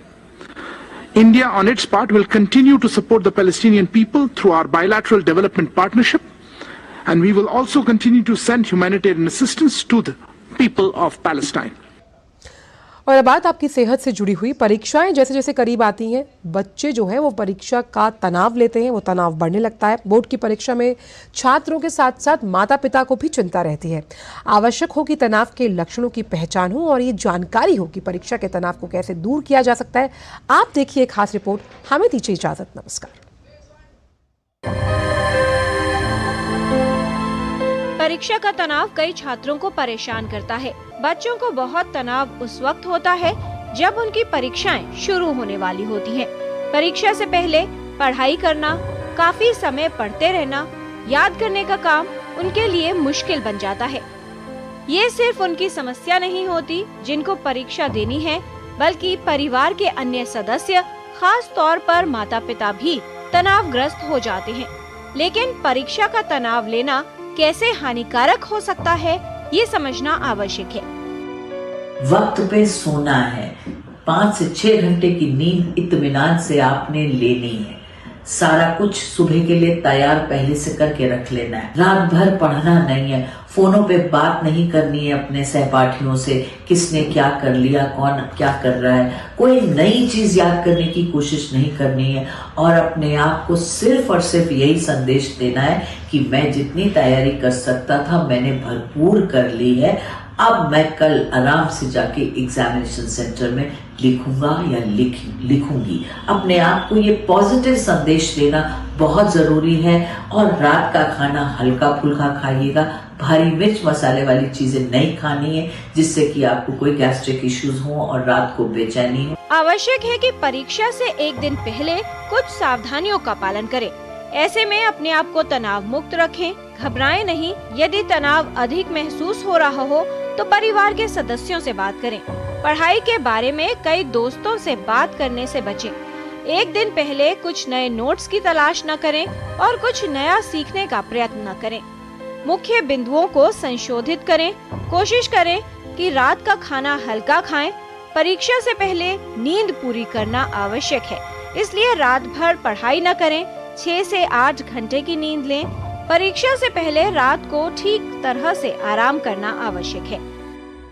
India, on its part, will continue to support the Palestinian people through our bilateral development partnership, and we will also continue to send humanitarian assistance to the people of Palestine. और अब बात आपकी सेहत से जुड़ी हुई। परीक्षाएं जैसे जैसे करीब आती हैं, बच्चे जो हैं वो परीक्षा का तनाव लेते हैं, वो तनाव बढ़ने लगता है। बोर्ड की परीक्षा में छात्रों के साथ साथ माता पिता को भी चिंता रहती है। आवश्यक हो कि तनाव के लक्षणों की पहचान हो और ये जानकारी हो कि परीक्षा के तनाव को कैसे दूर किया जा सकता है। आप देखिए एक खास रिपोर्ट। हमें दीजिए इजाजत। नमस्कार। परीक्षा का तनाव कई छात्रों को परेशान करता है। बच्चों को बहुत तनाव उस वक्त होता है जब उनकी परीक्षाएं शुरू होने वाली होती हैं। परीक्षा से पहले पढ़ाई करना, काफी समय पढ़ते रहना, याद करने का काम उनके लिए मुश्किल बन जाता है। ये सिर्फ उनकी समस्या नहीं होती जिनको परीक्षा देनी है, बल्कि परिवार के अन्य सदस्य, खास तौर पर माता पिता भी तनावग्रस्त हो जाते हैं। लेकिन परीक्षा का तनाव लेना कैसे हानिकारक हो सकता है, ये समझना आवश्यक है। वक्त पे सोना है, 5 से 6 घंटे की नींद इत्मीनान से आपने लेनी है। सारा कुछ सुबह के लिए तैयार पहले से करके रख लेना है। रात भर पढ़ना नहीं है, फोनों पे बात नहीं करनी है अपने सहपाठियों से, किसने क्या कर लिया, कौन क्या कर रहा है, कोई नई चीज याद करने की कोशिश नहीं करनी है और अपने आप को सिर्फ और सिर्फ यही संदेश देना है कि मैं जितनी तैयारी कर सकता था मैंने भरपूर कर ली है, अब मैं कल आराम से जाके एग्जामिनेशन सेंटर में लिखूंगा या लिखूंगी। अपने आप को ये पॉजिटिव संदेश देना बहुत जरूरी है। और रात का खाना हल्का फुल्का खाइएगा, भारी मिर्च मसाले वाली चीजें नहीं खानी है जिससे कि आपको कोई गैस्ट्रिक इश्यूज हो और रात को बेचैनी हो। आवश्यक है कि परीक्षा से एक दिन पहले कुछ सावधानियों का पालन करें। ऐसे में अपने आप को तनाव मुक्त रखें, घबराएं नहीं। यदि तनाव अधिक महसूस हो रहा हो तो परिवार के सदस्यों से बात करें। पढ़ाई के बारे में कई दोस्तों से बात करने से बचें। एक दिन पहले कुछ नए नोट्स की तलाश न करें और कुछ नया सीखने का प्रयत्न न करें। मुख्य बिंदुओं को संशोधित करें। कोशिश करें कि रात का खाना हल्का खाएं। परीक्षा से पहले नींद पूरी करना आवश्यक है, इसलिए रात भर पढ़ाई न करें। 6 से 8 घंटे की नींद लें। परीक्षा से पहले रात को ठीक तरह से आराम करना आवश्यक है।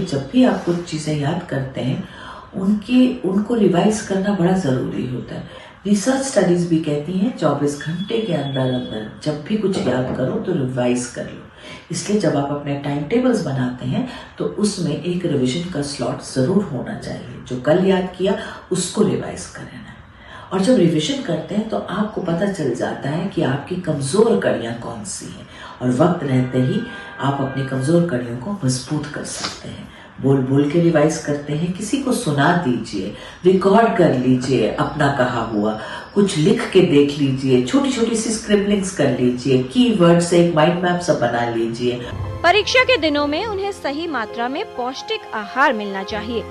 जब भी आप कुछ चीजें याद करते हैं उनको रिवाइज करना बड़ा जरूरी होता है। रिसर्च स्टडीज भी कहती हैं 24 घंटे के अंदर अंदर जब भी कुछ याद करो तो रिवाइज कर लो। इसलिए जब आप अपने टाइम टेबल्स बनाते हैं तो उसमें एक रिवीजन का स्लॉट जरूर होना चाहिए। जो कल याद किया उसको रिवाइज करना है। और जब रिवीजन करते हैं तो आपको पता चल जाता है कि आपकी कमजोर कड़ियां कौन सी हैं और वक्त रहते ही आप अपनी कमजोर कड़ियों को मजबूत कर सकते हैं। बोल बोल के रिवाइज करते हैं, किसी को सुना दीजिए, रिकॉर्ड कर लीजिए अपना कहा हुआ, कुछ लिख के देख लीजिए, छोटी छोटी सी स्क्रिबलिंग्स कर लीजिए, कीवर्ड से एक माइंड मैप सा बना लीजिए। परीक्षा के दिनों में उन्हें सही मात्रा में पौष्टिक आहार मिलना चाहिए।